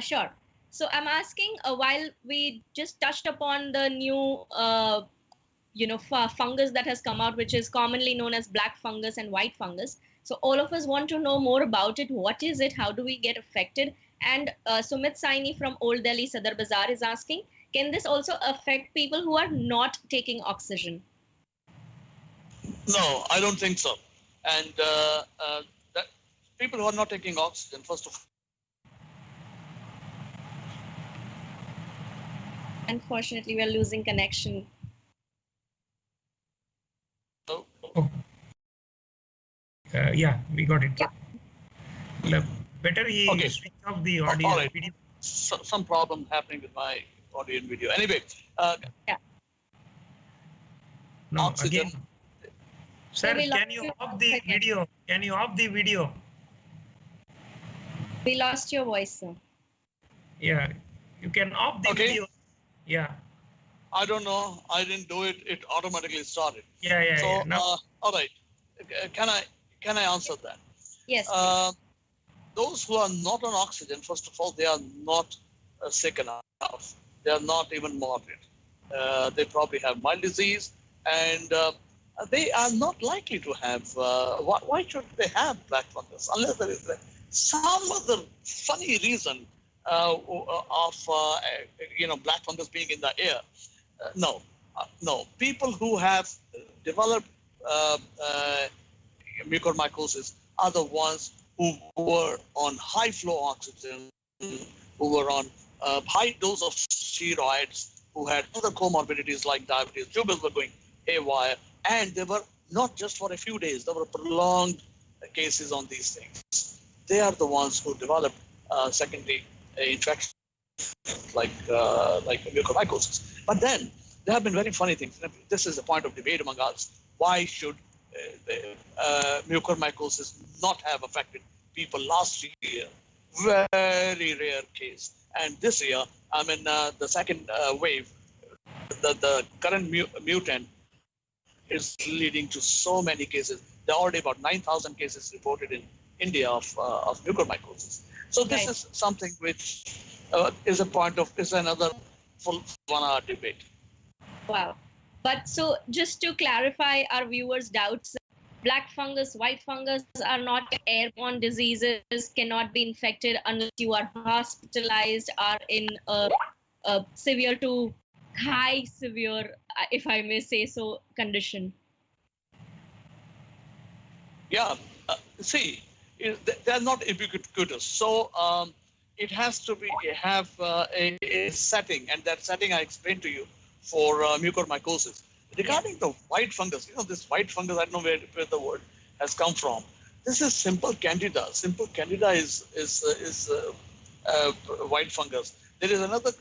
Sure. So I'm asking, while we just touched upon the new, fungus that has come out, which is commonly known as black fungus and white fungus. So all of us want to know more about it. What is it? How do we get affected? And Sumit Saini from Old Delhi Sadar Bazaar is asking, can this also affect people who are not taking oxygen? No, I don't think so. And that people who are not taking oxygen, first of all. Unfortunately, we are losing connection. Oh. Yeah, we got it. Yeah. Better switch off the audio. All right. Video. Some problem happening with my audio and video. Anyway. No, oxygen. Again. Sir, can you off the video? Can you off the video? We lost your voice, sir. Yeah, you can off the video. Yeah. I don't know. I didn't do it. It automatically started. Yeah. So, No. all right. Can I answer that? Yes. Those who are not on oxygen, first of all, they are not sick enough. They are not even moderate. They probably have mild disease, and they are not likely to have. Why should they have black fungus unless there is some other funny reason of black fungus being in the air. No. People who have developed mucormycosis are the ones who were on high flow oxygen, who were on high dose of steroids, who had other comorbidities like diabetes, sugars were going haywire, and they were not just for a few days, there were prolonged cases on these things. They are the ones who developed secondary infections like mucormycosis. But then there have been very funny things. This is a point of debate among us. Why should mucormycosis not have affected people last year? Very rare case. And this year, the second wave, the current mutant is leading to so many cases. There are already about 9,000 cases reported in India of mucormycosis. So this is something which is another full 1 hour debate. Wow. But so just to clarify our viewers' doubts, black fungus, white fungus are not airborne diseases, cannot be infected unless you are hospitalized, are in a severe to high severe, if I may say so, condition. Yeah, they are not ubiquitous. So it has to have a setting, and that setting I explained to you for mucormycosis. Regarding the white fungus, this white fungus, I don't know where the word has come from. This is simple candida. Simple candida is white fungus. There is another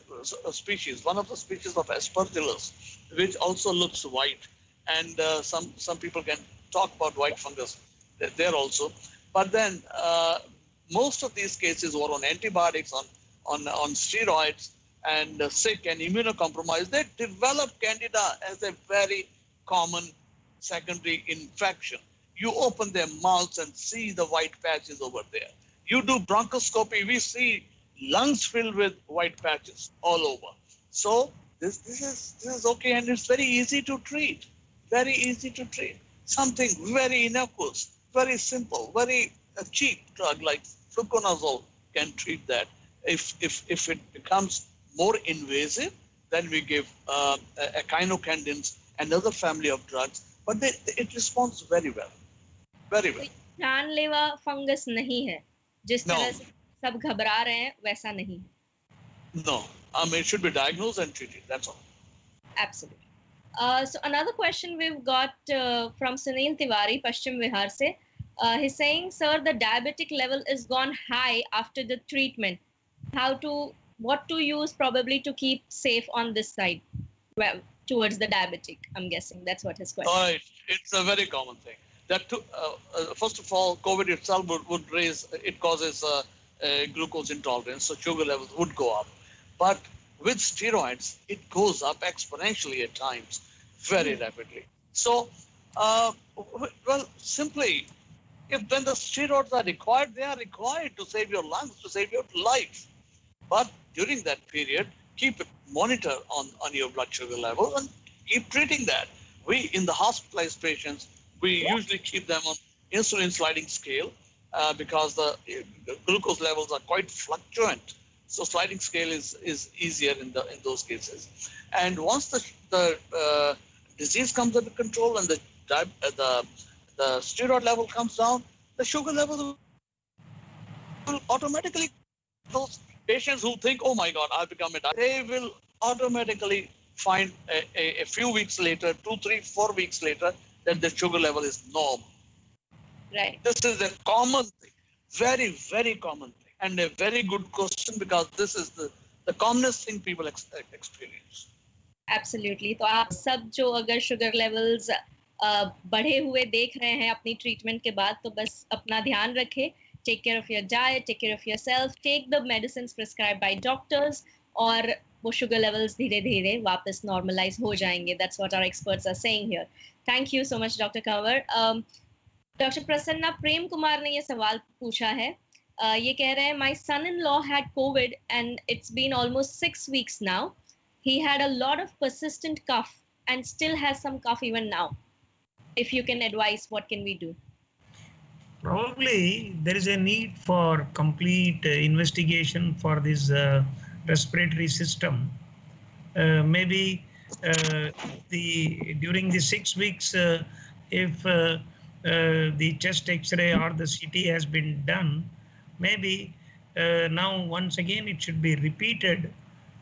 species, one of the species of aspergillus, which also looks white. And some people can talk about white fungus there also. But then most of these cases were on antibiotics, on steroids, and sick and immunocompromised. They develop candida as a very common secondary infection. You open their mouths and see the white patches over there. You do bronchoscopy, we see lungs filled with white patches all over. So this is okay, and it's very easy to treat. Very easy to treat. Something very innocuous, very simple, very cheap drug like fluconazole can treat that. If it becomes more invasive, then we give echinocandins, another family of drugs, but it responds very well. Very well. जानलेवा fungus नहीं है, जिस तरह से सब घबरा रहे हैं वैसा नहीं. No, it should be diagnosed and treated. That's all. Absolutely. So another question we've got from Sunil Tiwari, Paschim Vihar se. He's saying, sir, the diabetic level is gone high after the treatment. What to use probably to keep safe on this side? Well, towards the diabetic, I'm guessing. That's what his question is. It's a very common thing. First of all, COVID itself would raise, it causes glucose intolerance, so sugar levels would go up. But with steroids, it goes up exponentially at times, very rapidly. So, simply, when the steroids are required, they are required to save your lungs, to save your life. But during that period, keep a monitor on your blood sugar level and keep treating that. We, in the hospitalized patients, we usually keep them on insulin sliding scale because the glucose levels are quite fluctuant. So sliding scale is easier in those cases. And once the disease comes under control and the steroid level comes down, the sugar level will automatically. Those patients who think, oh my God, I've become a diabetic, they will automatically find a few weeks later, 2, 3, 4 weeks later, that the sugar level is normal. Right. This is a common thing, very, very common thing, and a very good question because this is the commonest thing people experience. Absolutely. तो आप सब जो अगर sugar levels बढ़े हुए देख रहे हैं अपनी ट्रीटमेंट के बाद, तो बस अपना ध्यान रखें. Take care of your diet, take care of yourself, take the medicines prescribed by doctors, और वो sugar levels धीरे धीरे वापस normalize हो जाएंगे. That's what our experts are saying here. Thank you so much, Dr. Kanwar. Dr. Prasanna, Prem Kumar ने ये सवाल पूछा है. ये कह रहे हैं, my son-in-law had COVID and it's been almost 6 weeks now. He had a lot of persistent cough and still has some cough even now. If you can advise, what can we do? Probably there is a need for complete investigation for this respiratory system. Maybe during the 6 weeks, if the chest X-ray or the CT has been done, maybe now once again it should be repeated,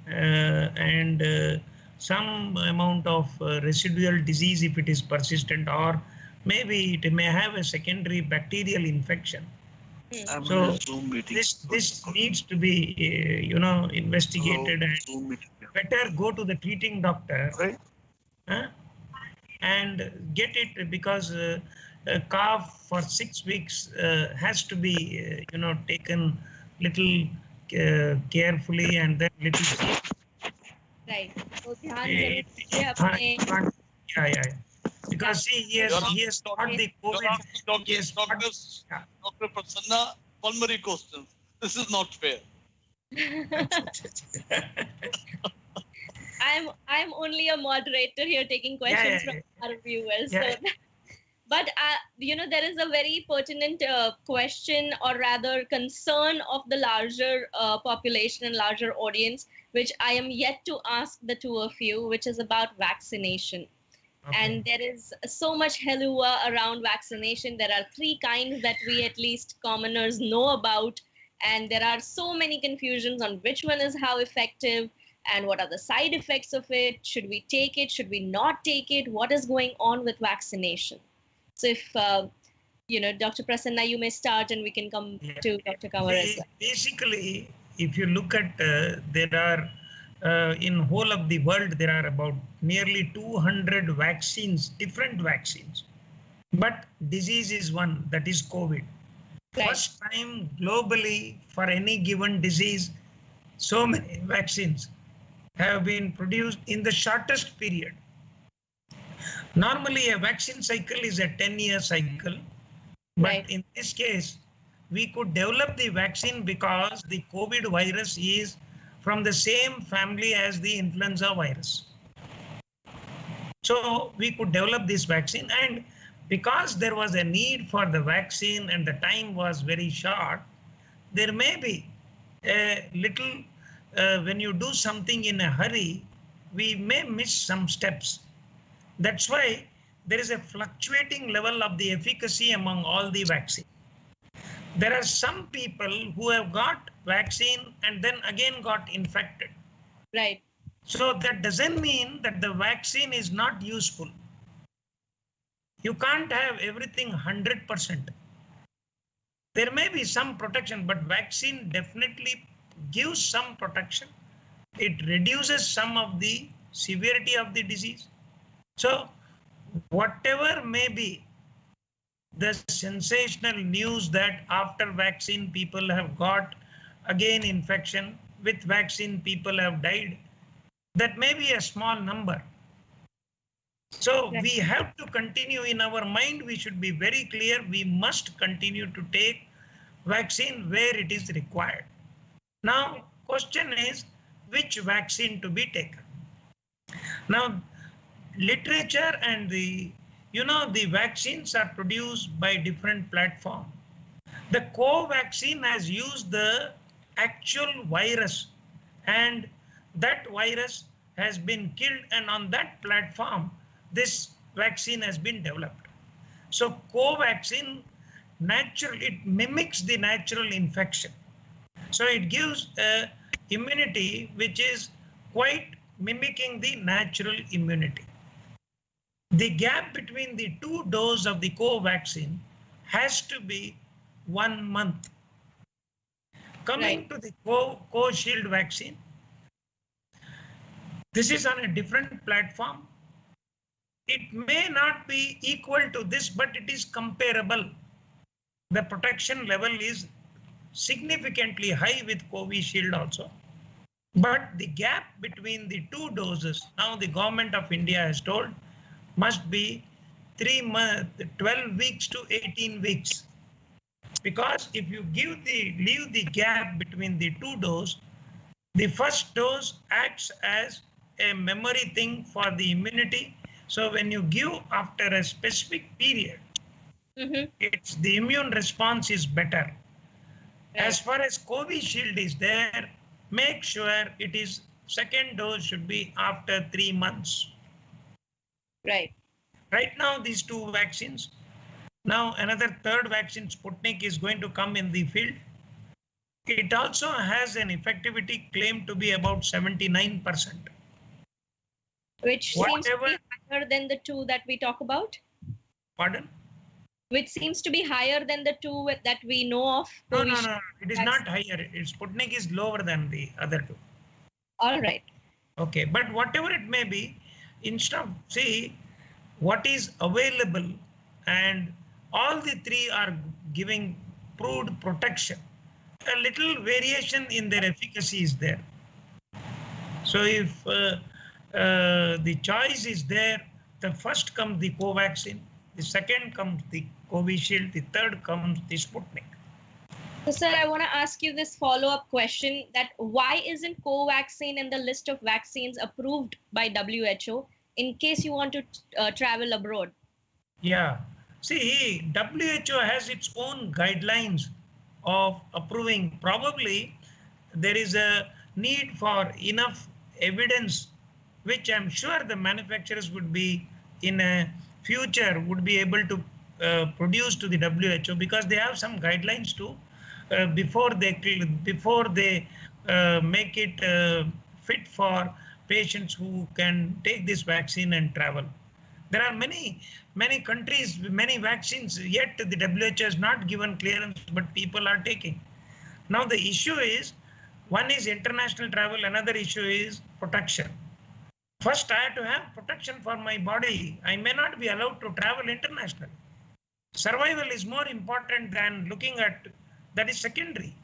and some amount of residual disease if it is persistent, or maybe it may have a secondary bacterial infection. I'm So in a Zoom meeting. this needs to be investigated, and Zoom meeting. better go to the treating doctor, Right. and get it, because a cough for 6 weeks has to be taken little carefully, and then little seriously. Right. तो ध्यान It- जरूर दीजिए it अपने can't- yeah. Because see, he has got the You're COVID. asking doctors, Yeah. Dr. Prasanna, pulmonary questions. This is not fair. I'm only a moderator here taking questions from our viewers. Yeah. So, but there is a very pertinent question, or rather concern of the larger population and larger audience, which I am yet to ask the two of you, which is about vaccination. Okay. And there is so much hallua around vaccination. There are 3 kinds that we at least commoners know about, and there are so many confusions on which one is how effective and what are the side effects of it. Should we take it? Should we not take it? What is going on with vaccination? So if Dr. Prasanna, you may start, and we can come to Dr. Kanwar as well. Basically, if you look at there are in whole of the world, there are about nearly 200 vaccines, different vaccines, but disease is one, that is COVID. Right. First time globally for any given disease, so many vaccines have been produced in the shortest period. Normally a vaccine cycle is a 10-year cycle, but Right. in this case we could develop the vaccine because the COVID virus is from the same family as the influenza virus. So we could develop this vaccine, and because there was a need for the vaccine and the time was very short, there may be a little, when you do something in a hurry, we may miss some steps. That's why there is a fluctuating level of the efficacy among all the vaccines. There are some people who have got vaccine and then again got infected. Right. So that doesn't mean that the vaccine is not useful. You can't have everything 100%. There may be some protection, but vaccine definitely gives some protection. It reduces some of the severity of the disease. So whatever may be the sensational news that after vaccine people have got again infection, with vaccine people have died, that may be a small number. So we have to continue in our mind. We should be very clear. We must continue to take vaccine where it is required. Now, question is which vaccine to be taken. Now, literature and the vaccines are produced by different platforms. The co-vaccine has used the actual virus, and that virus has been killed, and on that platform this vaccine has been developed. So co-vaccine it mimics the natural infection. So it gives a immunity which is quite mimicking the natural immunity. The gap between the 2 doses of the co-vaccine has to be 1 month. Coming to the co-shield vaccine, this is on a different platform. It may not be equal to this, but it is comparable. The protection level is significantly high with Covishield also. But the gap between the 2 doses, now the government of India has told, must be 12 weeks to 18 weeks. Because if you leave the gap between the 2 doses, the first dose acts as a memory thing for the immunity. So when you give after a specific period, It's the immune response is better. Right. As far as Covishield is there, make sure it is second dose should be after 3 months. Right. Right now, these two vaccines. Now another third vaccine, Sputnik, is going to come in the field. It also has an effectivity claimed to be about 79%. Which seems to Whatever, be higher than the two that we talk about. pardon? Which seems to be higher than the two that we know of. No, Covishield it is vaccine. not higher. Sputnik is lower than the other two. All right. Okay, but whatever it may be, instead of see what is available, and all the three are giving proved protection. A little variation in their efficacy is there. So if the choice is there, the first comes the Covaxin, the second comes the Covishield, the third comes the Sputnik. So, sir, I want to ask you this follow-up question: that why isn't Covaxin in the list of vaccines approved by WHO in case you want to travel abroad? Yeah. See, WHO has its own guidelines of approving. Probably there is a need for enough evidence, which I'm sure the manufacturers would be in a future would be able to produce to the WHO, because they have some guidelines too before they make it fit for patients who can take this vaccine and travel. There are many countries, many vaccines, yet the WHO has not given clearance, but people are taking. Now the issue is, one is international travel, another issue is protection. First, I have to have protection for my body. I may not be allowed to travel internationally. Survival is more important than looking at, that is secondary.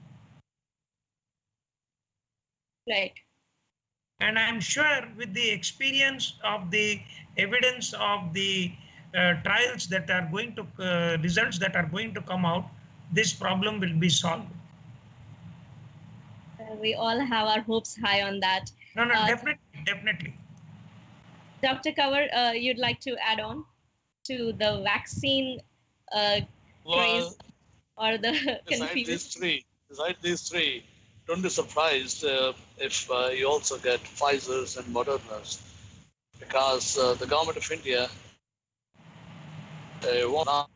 Right. And I'm sure with the experience of the evidence of the trials that are going to, results that are going to come out, this problem will be solved. We all have our hopes high on that. No, definitely. Dr. Kanwar, you'd like to add on to the vaccine craze or the confusion? Besides these three, don't be surprised if you also get Pfizer's and Moderna's, because the government of India wants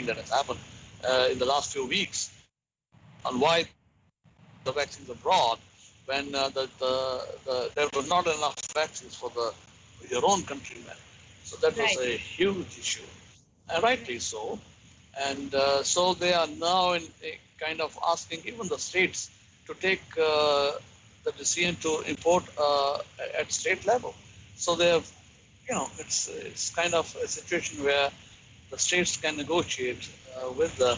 that has happened in the last few weeks on why the vaccines abroad, when there were not enough vaccines for your own countrymen. So that was a huge issue, and rightly so. And so they are now in kind of asking even the states to take the decision to import at state level. So they have, it's kind of a situation where the states can negotiate with the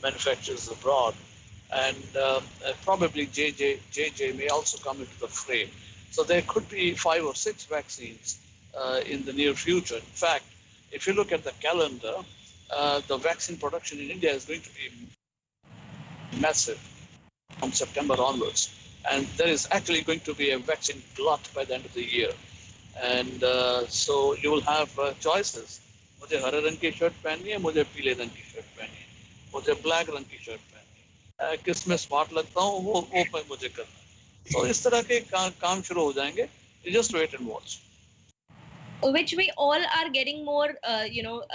manufacturers abroad, and probably JJ may also come into the frame. So there could be 5 or 6 vaccines in the near future. In fact, if you look at the calendar, the vaccine production in India is going to be massive from September onwards. And there is actually going to be a vaccine glut by the end of the year. And so you will have choices. मुझे हरे रंग की shirt पहननी है, मुझे पीले रंग की shirt पहननी है, मुझे ब्लैक रंग की शर्ट पहननी है, किस में स्मार्ट लगता हूँ वो मुझे करना है. तो इस तरह के काम शुरू हो जाएंगे. You just wait and watch. Which we all are getting more,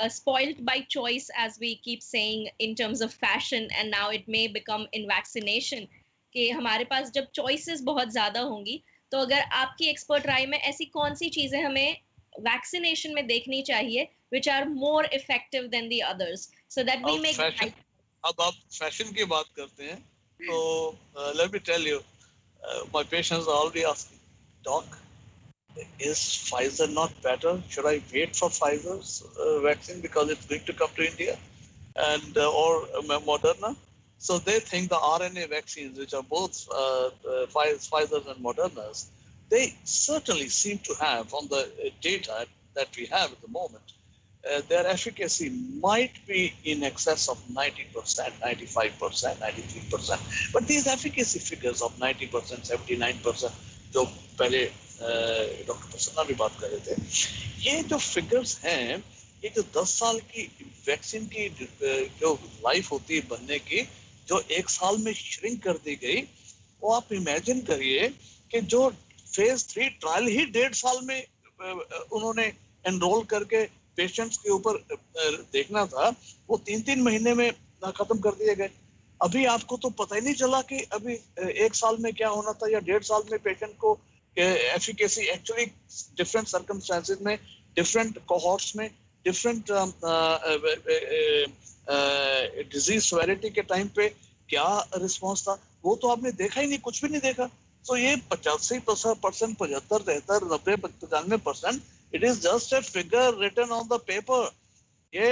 spoiled by choice, as we keep saying, in terms of fashion, and now it may become in vaccination. कि हमारे पास जब choices बहुत ज़्यादा होंगी, तो अगर आपकी expert राय में ऐसी कौन सी चीजें हमें vaccination में देखनी चाहिए, which are more effective than the others, so that we make. अब आप fashion की बात करते हैं, तो let me tell you, my patients are already asking, doc, is Pfizer not better? Should I wait for Pfizer's vaccine because it's going to come to India, and or Moderna? So they think the RNA vaccines, which are both Pfizer's and Moderna's, they certainly seem to have, on the data that we have at the moment, their efficacy might be in excess of 90%, 95%, 93%. But these efficacy figures of 90%, 79%, जो पहले doctor Prasanna भी बात कर रहे थे, ये जो figures हैं, ये जो 10 साल की वैक्सीन की जो लाइफ होती है बनने की, जो 1 साल में श्रिंक कर दी गई, वो आप इमेजिन करिए कि जो फेज 3 ट्रायल ही 1.5 साल में उन्होंने एनरोल करके पेशेंट्स के ऊपर देखना था, वो 3-3 महीने में खत्म कर दिए गए। अभी आपको तो पता ही नहीं चला कि अभी 1 साल में क्या होना था या 1.5 साल में पेशेंट को एफिकेसी एक्चुअली डिफरेंट सर्कमस्टेंसेस में, डिफरेंट कोहॉर्ट्स में, डिफरेंट डिजीज सेवेरिटी के टाइम पे क्या रिस्पॉन्स था, वो तो आपने देखा ही नहीं, कुछ भी नहीं देखा। तो ये 85%, 75, 73, 90, 95%, it is just a figure written on the paper. ये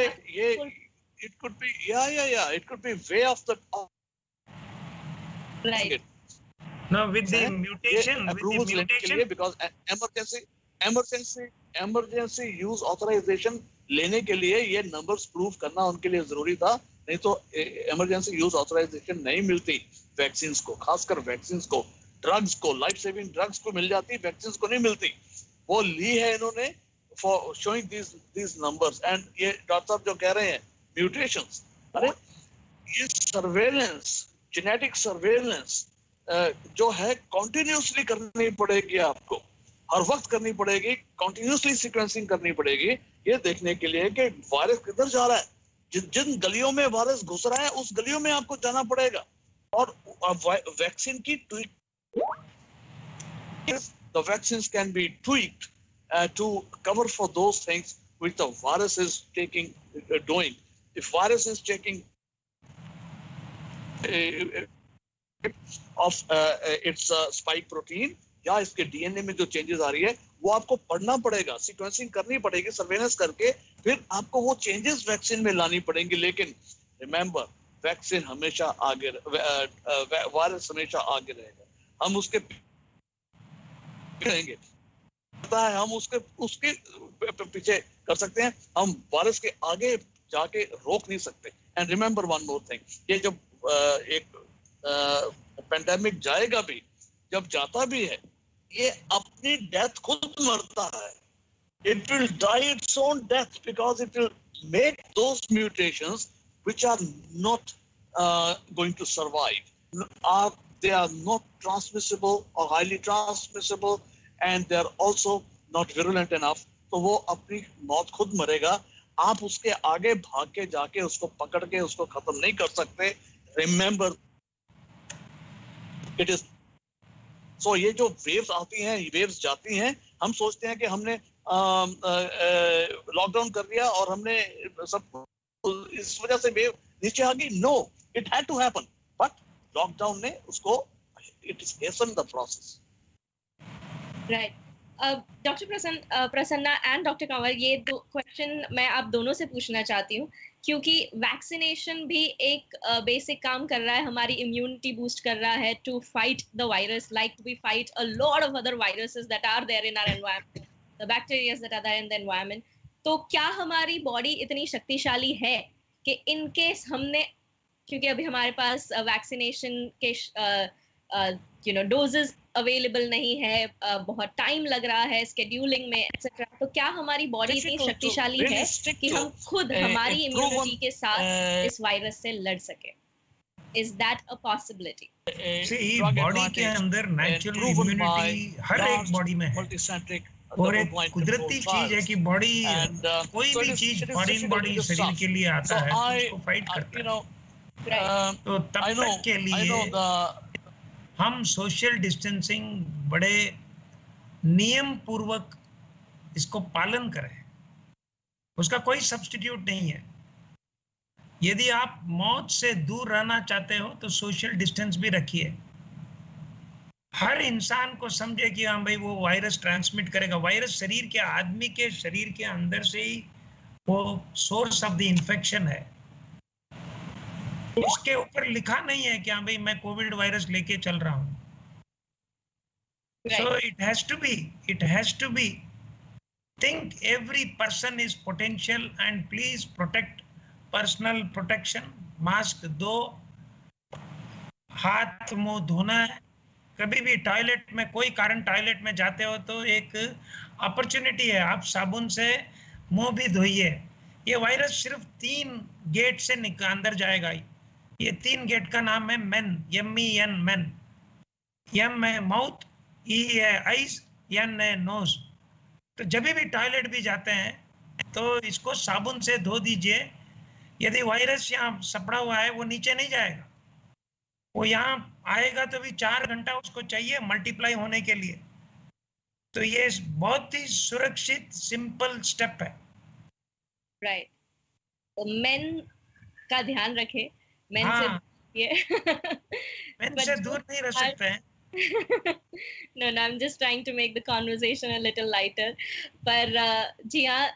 it could be it could be way off the right. Now with the mutation, because emergency use authorization लेने के लिए ये numbers prove करना उनके लिए जरूरी था, नहीं तो emergency use authorization नहीं मिलती वैक्सीन्स को, खासकर वैक्सीन्स को, ड्रग्स को, लाइफ सेविंग ड्रग्स को मिल जाती, वैक्सीन्स को नहीं मिलती। वो ली है इन्होंने for showing these numbers। and ये डॉक्टर साहब जो कह रहे हैं म्यूटेशंस, अरे ये सर्वेलेंस, जेनेटिक सर्वेलेंस जो है कंटिन्यूसली करनी पड़ेगी, आपको हर वक्त करनी पड़ेगी, कंटिन्यूसली सीक्वेंसिंग करनी पड़ेगी, ये देखने के लिए कि वायरस किधर जा रहा है। जिन गलियों में वायरस घुस रहा है उस गलियों में आपको जाना पड़ेगा। और वैक्सीन की the vaccines can be tweaked to cover for those things which the virus is doing. If virus is taking of its spike protein या इसके डीएनए में जो चेंजेस आ रही है, वो आपको पढ़ना पड़ेगा, सीक्वेंसिंग करनी पड़ेगी, सर्वेलेंस करके फिर आपको वो चेंजेस वैक्सीन में लानी पड़ेंगी। लेकिन रिमेंबर, वैक्सीन हमेशा आगे, वायरस हमेशा आगे रहेगा, हम उसके रहेंगे, हम उसके पीछे कर सकते हैं, हम वायरस के आगे जाके रोक नहीं सकते। And remember one more thing, ये जब एक पेंडेमिक जाएगा भी, जब जाता भी है, ये अपनी डेथ खुद मरता है। It will die its own death because it will make those mutations which are not going to survive. They are not transmissible or highly transmissible, and they are also not virulent enough. तो वो अपनी मौत खुद मरेगा, आप उसके आगे भाग के जाके उसको पकड़ के उसको खत्म नहीं कर सकते। Remember it is so. ये जो वेव्स आती हैं, वेव्स जाती हैं, हम सोचते हैं कि हमने लॉकडाउन कर दिया और हमने सब इस वजह से वेव नीचे आ गई। No, it had to happen, but lockdown ने उसको, it is hastened the process. Right. Doctor Prasanna and doctor Kanwar, ये दो क्वेश्चन मैं आप दोनों से पूछना चाहती हूँ, क्योंकि वैक्सीनेशन भी एक बेसिक काम कर रहा है, हमारी इम्यूनिटी बूस्ट कर रहा है to fight the virus, like we fight a lot of other viruses that are there in our environment, the bacterias that are there in the environment. तो क्या हमारी बॉडी इतनी शक्तिशाली है कि इन केस हमने, क्योंकि अभी हमारे पास वैक्सीनेशन के डोजेस अवेलेबल नहीं है, बहुत टाइम लग रहा है स्केड्यूलिंग में एक्सेट्रा, तो क्या हमारी बॉडी इतनी शक्तिशाली है कि हम खुद हमारी इम्यूनिटी के साथ इस वायरस से लड़ सके? Is that a possibility? See, body के अंदर नेचुरल इम्यूनिटी हर एक बॉडी में है, और एक कुदरती चीज है कि बॉडी कोई भी चीज फॉरेन बॉडी शरीर के लिए आता है तो उसको फाइट करता है। तो तब तक के लिए हम सोशल डिस्टेंसिंग बड़े नियम पूर्वक इसको पालन करें, उसका कोई सब्स्टिट्यूट नहीं है। यदि आप मौत से दूर रहना चाहते हो तो सोशल डिस्टेंस भी रखिए। हर इंसान को समझे कि हाँ भाई वो वायरस ट्रांसमिट करेगा। वायरस शरीर के, आदमी के शरीर के अंदर से ही वो सोर्स ऑफ द इन्फेक्शन है। उसके ऊपर लिखा नहीं है कि हाँ भाई मैं कोविड वायरस लेके चल रहा हूँ। So it has to be think every person is potential, and please protect personal protection, mask दो, हाथ मुंह धोना है। कभी भी टॉयलेट में, कोई कारण टॉयलेट में जाते हो तो एक अपॉर्चुनिटी है, आप साबुन से मुंह भी धोइए। ये वायरस सिर्फ 3 गेट से अंदर जाएगा। ये 3 गेट का नाम है मेन, MEN, मेन। M है माउथ, E है आईज, N है नोज। तो जब भी टॉयलेट भी जाते हैं तो इसको साबुन से धो दीजिए। यदि वायरस यहाँ सपड़ा हुआ है वो नीचे नहीं जाएगा, वो यहाँ आएगा तो भी 4 घंटा उसको चाहिए मल्टीप्लाई होने के लिए। तो ये बहुत ही सुरक्षित सिंपल स्टेप है। राइट, तो मेन का ध्यान रखें, मेन से हाँ, ये मेन but से दूर नहीं रह सकते हैं। no, I'm just trying to make the conversation a little lighter. पर जी हाँ,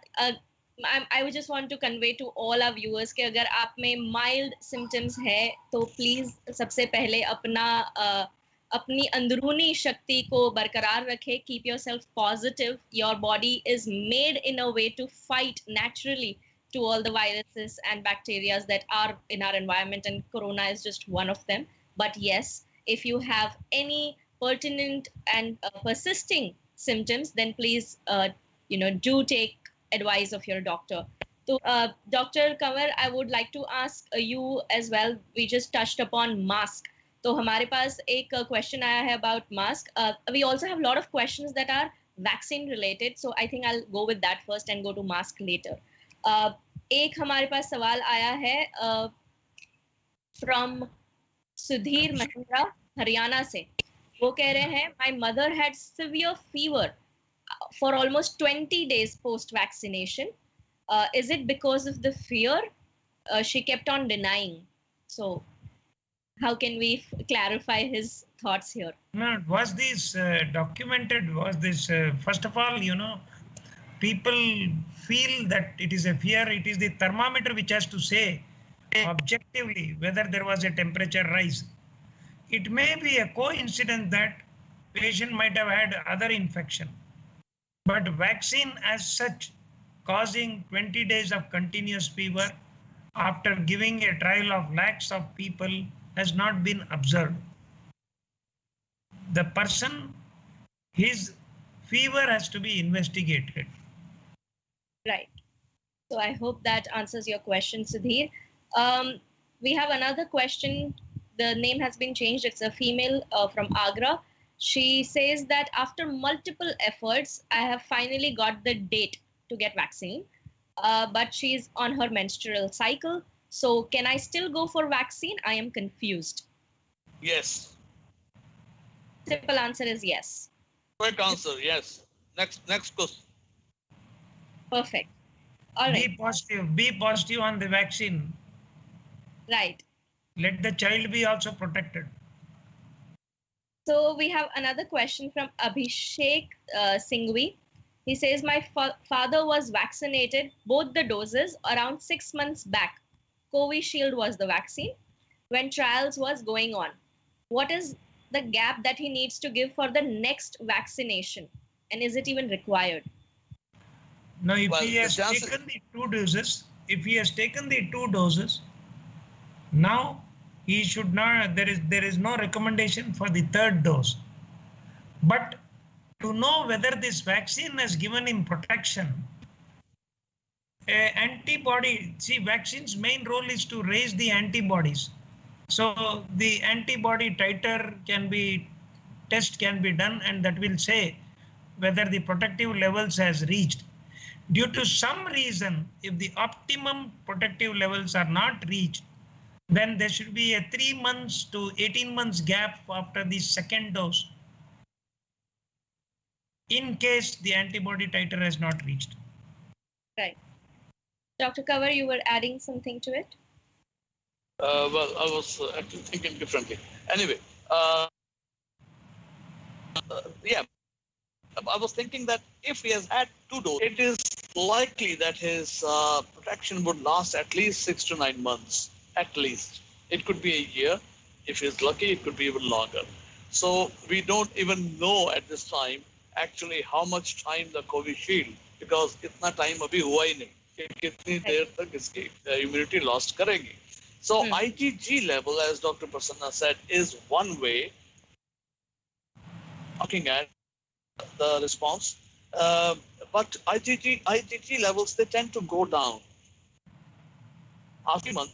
I would just want to convey to all our viewers कि अगर आप में mild symptoms है तो please सबसे पहले अपनी अंदरूनी शक्ति को बरकरार रखें. Keep yourself positive. Your body is made in a way to fight naturally to all the viruses and bacteria that are in our environment, and corona is just one of them. But yes, if you have any pertinent and persisting symptoms, then please do take advice of your doctor. So Dr. Kanwar, I would like to ask you as well. We just touched upon mask. तो हमारे पास एक question आया है about mask. We also have a lot of questions that are vaccine related, so I think I'll go with that first and go to mask later. एक हमारे पास सवाल आया है from सुधीर महिंद्रा हरियाणा से. वो कह रहे हैं my mother had severe fever for almost 20 days post vaccination. Is it because of the fear? She kept on denying. So how can we clarify his thoughts here? No, was this documented? Was this, first of all, people feel that it is a fear. It is the thermometer which has to say objectively whether there was a temperature rise. It may be a coincidence that patient might have had other infection, but vaccine as such causing 20 days of continuous fever after giving a trial of lakhs of people has not been observed. The person, his fever has to be investigated. Right. So I hope that answers your question, Sudhir. We have another question. The name has been changed. It's a female from Agra. She says that after multiple efforts, I have finally got the date to get vaccine, but she's on her menstrual cycle. So can I still go for vaccine? I am confused. Yes. Simple answer is yes. Correct answer, yes. Next question. Perfect. All right. Be positive on the vaccine. Right. Let the child be also protected. So we have another question from Abhishek Singhvi. He says, my father was vaccinated both the doses around 6 months back. Covishield was the vaccine when trials was going on. What is the gap that he needs to give for the next vaccination? And is it even required? Now, if he has taken the 2 doses, now he should not, there is no recommendation for the 3rd dose. But to know whether this vaccine has given him protection, vaccine's main role is to raise the antibodies. So the antibody titer test can be done, and that will say whether the protective levels has reached. Due to some reason, if the optimum protective levels are not reached, then there should be a 3 months to 18 months gap after the 2nd dose, in case the antibody titer has not reached. Right. Dr. Kanwar, you were adding something to it? Well, I was actually thinking differently. Anyway, yeah, I was thinking that if he has had 2 doses, it is likely that his protection would last at least 6 to 9 months, at least. It could be a year. If he's lucky, it could be even longer. So we don't even know at this time actually how much time the Covishield, because इतना time अभी हुआ ही नहीं कि कितनी देर तक इसकी immunity lost करेगी. So IgG level, as Dr. Prasanna said, is one way looking at the response. But IgG levels, they tend to go down after a month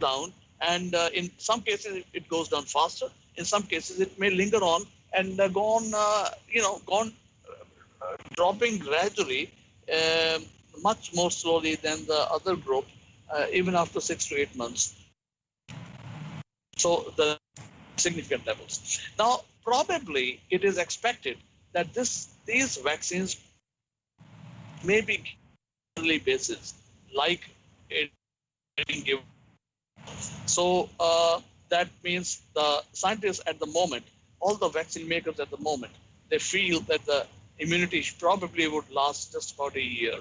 down, and in some cases it goes down faster. In some cases it may linger on and go on, dropping gradually, much more slowly than the other group, even after 6 to 8 months. So the significant levels. Now, probably it is expected that these vaccines may be yearly basis, like it being given. So that means the scientists at the moment, all the vaccine makers at the moment, they feel that the immunity probably would last just about a year.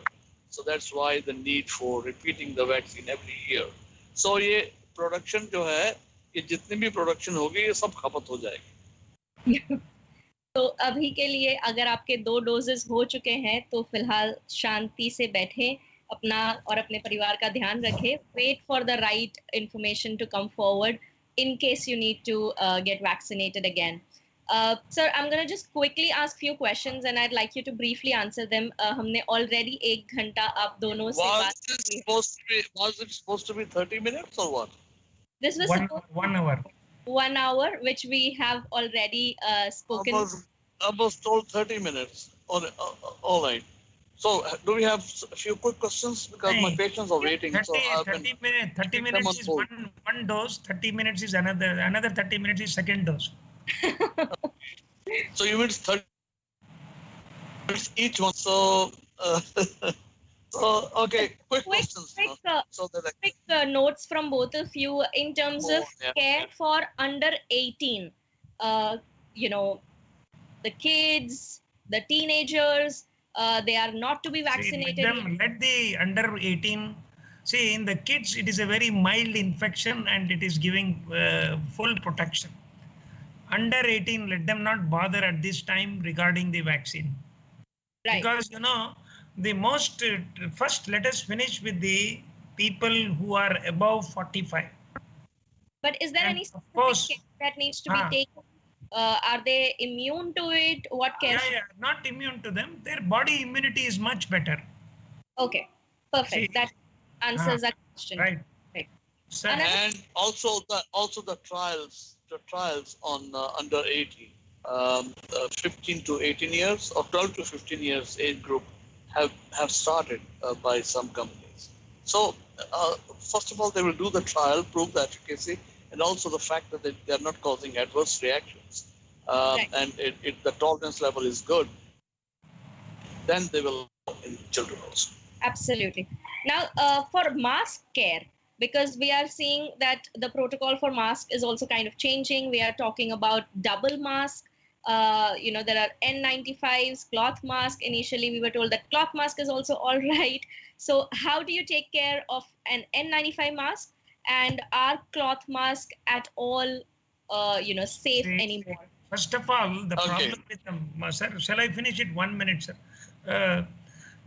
So that's why the need for repeating the vaccine every year. So ये production जो है, ये जितनी भी production होगी, ये सब खपत हो जाएगी. तो अभी के लिए अगर आपके 2 डोजेस हो चुके हैं तो फिलहाल शांति से बैठें, अपना और अपने परिवार का ध्यान रखें. Wait for the right information to come forward in case you need to get vaccinated again. Sir, I'm going to just quickly ask few questions and I'd like you to briefly answer them. हमने already 1 घंटा आप दोनों से बात की. Was it supposed to be 30 minutes or what? This was 1 hour. 1 hour, which we have already spoken. I was told 30 minutes. All right. So do we have a few quick questions? Because my patients are waiting. 30 minutes is one dose, 30 minutes is another 30 minutes is second dose. So you mean 30 minutes each one. So, okay, quick questions. Quick notes from both of you in terms of care for under 18. The kids, the teenagers, they are not to be vaccinated. Let the under 18. See, in the kids, it is a very mild infection and it is giving full protection. Under 18, let them not bother at this time regarding the vaccine. Right. Because, the most, first let us finish with the people who are above 45. But is there any specific care that needs to be taken? Are they immune to it? What care? Yeah, not immune to them. Their body immunity is much better. Okay, perfect. See, that answers that question. Right. So, and also the trials on under 18, 15 to 18 years or 12 to 15 years age group have started by some companies. So first of all, they will do the trial, prove the efficacy, and also the fact that they are not causing adverse reactions, right. And the tolerance level is good. Then they will in children also. Absolutely. Now, for mask care, because we are seeing that the protocol for mask is also kind of changing. We are talking about double mask. There are N95s, cloth mask. Initially, we were told that cloth mask is also all right. So how do you take care of an N95 mask? And are cloth mask at all, safe anymore? First of all, the problem with them, sir, shall I finish it 1 minute, sir?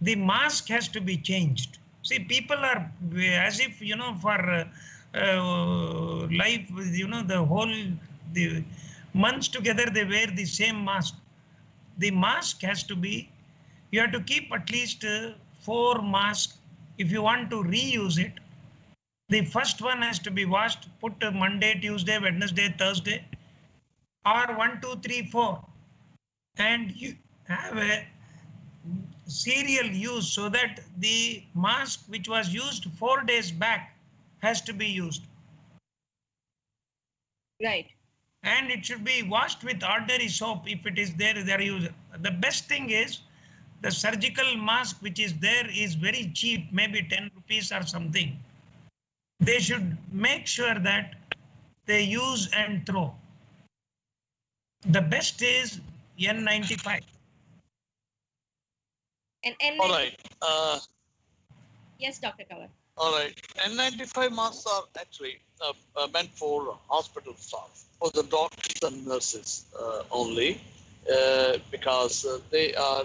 The mask has to be changed. See, people are as if, for life, the months together, they wear the same mask. The mask has to be, you have to keep at least 4 masks if you want to reuse it. The first one has to be washed, put Monday, Tuesday, Wednesday, Thursday, or 1, 2, 3, 4. And you have a serial use so that the mask which was used 4 days back has to be used. Right. And it should be washed with ordinary soap if it is there, they are used. The best thing is the surgical mask which is there is very cheap, maybe 10 rupees or something. They should make sure that they use and throw. The best is N95. And N95. All right. Yes, Dr. Kawar. All right. N95 masks are actually meant for hospital staff, for the doctors and nurses only, because they are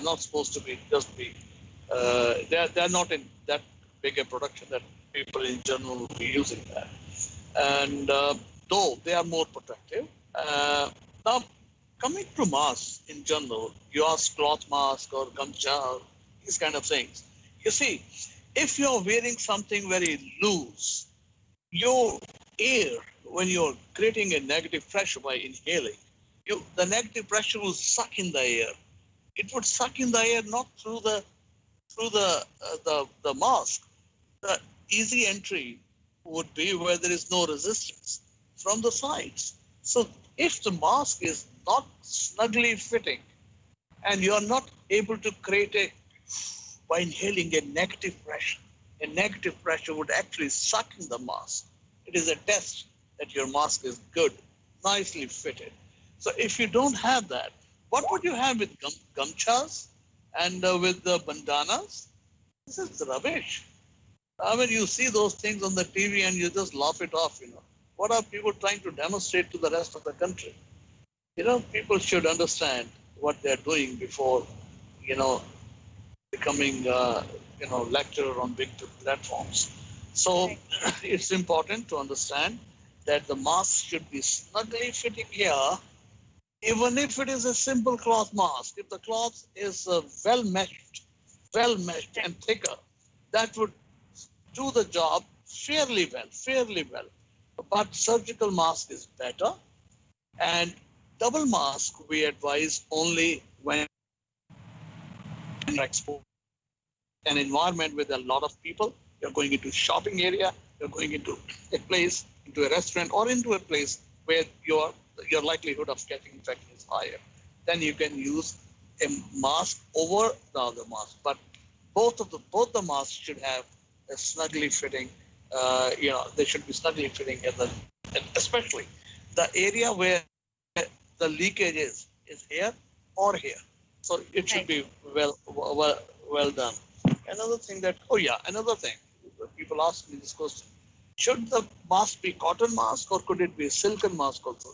not supposed to be they are not in that big a production that people in general will be using that. And though they are more protective. Now, coming to masks in general, you ask cloth mask or gamcha, these kind of things. You see, If you're wearing something very loose, your air, when you're creating a negative pressure by inhaling, the negative pressure will suck in the air. It would suck in the air not through the mask. The easy entry would be where there is no resistance from the sides. So if the mask is not snugly fitting and you are not able to create by inhaling a negative pressure would actually suck in the mask. It is a test that your mask is good, nicely fitted. So if you don't have that, what would you have with gamchas and with the bandanas? This is rubbish. I mean, you see those things on the TV and you just laugh it off, What are people trying to demonstrate to the rest of the country? People should understand what they're doing before, becoming, lecturer on big platforms. So it's important to understand that the mask should be snugly fitting here, even if it is a simple cloth mask. If the cloth is well meshed and thicker, that would do the job fairly well. But surgical mask is better, and double mask we advise only when exposed an environment with a lot of people. You're going into shopping area, you're going into a place, into a restaurant, or into a place where your likelihood of getting infection is higher. Then you can use a mask over the other mask. But both the masks should have a snugly fitting. They should be snugly fitting, especially the area where the leakage is here or here. So it should be well done. Another thing, people ask me this question: should the mask be cotton mask or could it be a silken mask also?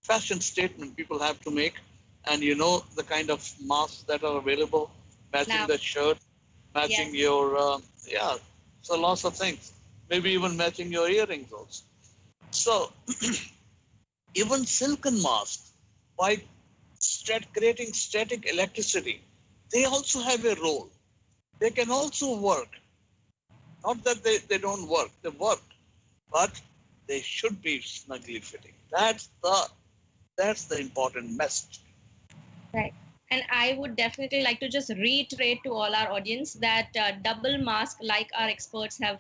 Fashion statement people have to make, and the kind of masks that are available, matching the shirt, matching your so lots of things. Maybe even matching your earrings also. So even silken masks, by creating static electricity, they also have a role. They can also work. Not that they don't work, they work, but they should be snugly fitting. That's the important message. Right. And I would definitely like to just reiterate to all our audience that double mask, like our experts have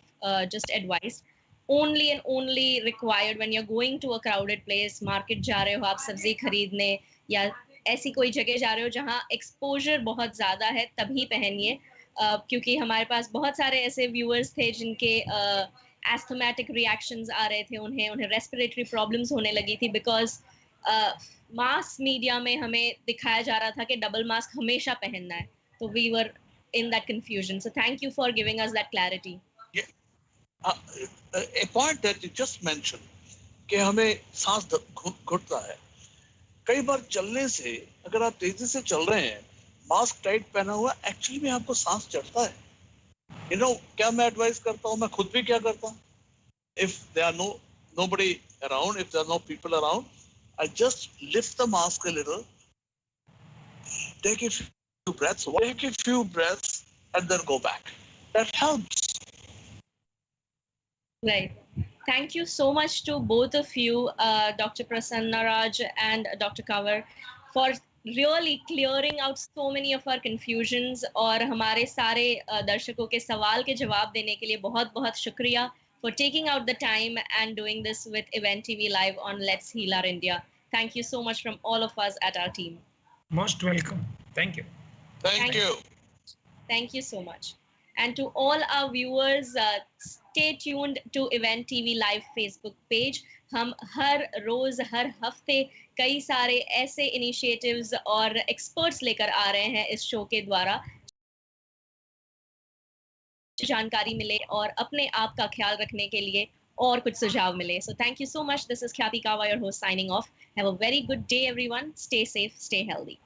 just advised, only and only required when you're going to a crowded place, market जा रहे हो आप सब्जी खरीदने या ऐसी कोई जगह जा रहे हो जहाँ exposure बहुत ज़्यादा है, तभी पहनिए, क्योंकि हमारे पास बहुत सारे ऐसे viewers थे जिनके asthmatic reactions आ रहे थे, उन्हें respiratory problems होने लगी थी because मास मीडिया में हमें दिखाया जा रहा था कि डबल मास्क हमेशा पहनना है, तो we were in that confusion. So thank you for giving us that clarity. A point that you just mentioned कि हमें सांस घुटता है. कई बार चलने से, अगर आप तेजी से चल रहे हैं, मास्क टाइट पहना हुआ, एक्चुअली में आपको सांस चढ़ता है. क्या मैं एडवाइस करता हूँ, मैं खुद भी क्या करता हूँ. If there are nobody around, if there are no people around, I just lift the mask a little, take a few breaths, and then go back. That helps. Right. Thank you so much to both of you, Dr. Prasanna Raj and Dr. Kanwar, for really clearing out so many of our confusions. और हमारे सारे दर्शकों के सवाल के जवाब देने के लिए बहुत-बहुत शुक्रिया for taking out the time and doing this with Event TV Live on Let's Heal Our India. Thank you so much from all of us at our team. Most welcome. Thank you. Thank you. Thank you so much. And to all our viewers, stay tuned to Event TV Live Facebook page. हम हर रोज हर हफ्ते कई सारे ऐसे initiatives और experts लेकर आ रहे हैं इस शो के द्वारा, जानकारी मिले और अपने आप का ख्याल रखने के लिए और कुछ सुझाव मिले. So thank you so much. This is Khyati Kawa, your host, signing off. Have a very good day, everyone. Stay safe, stay healthy.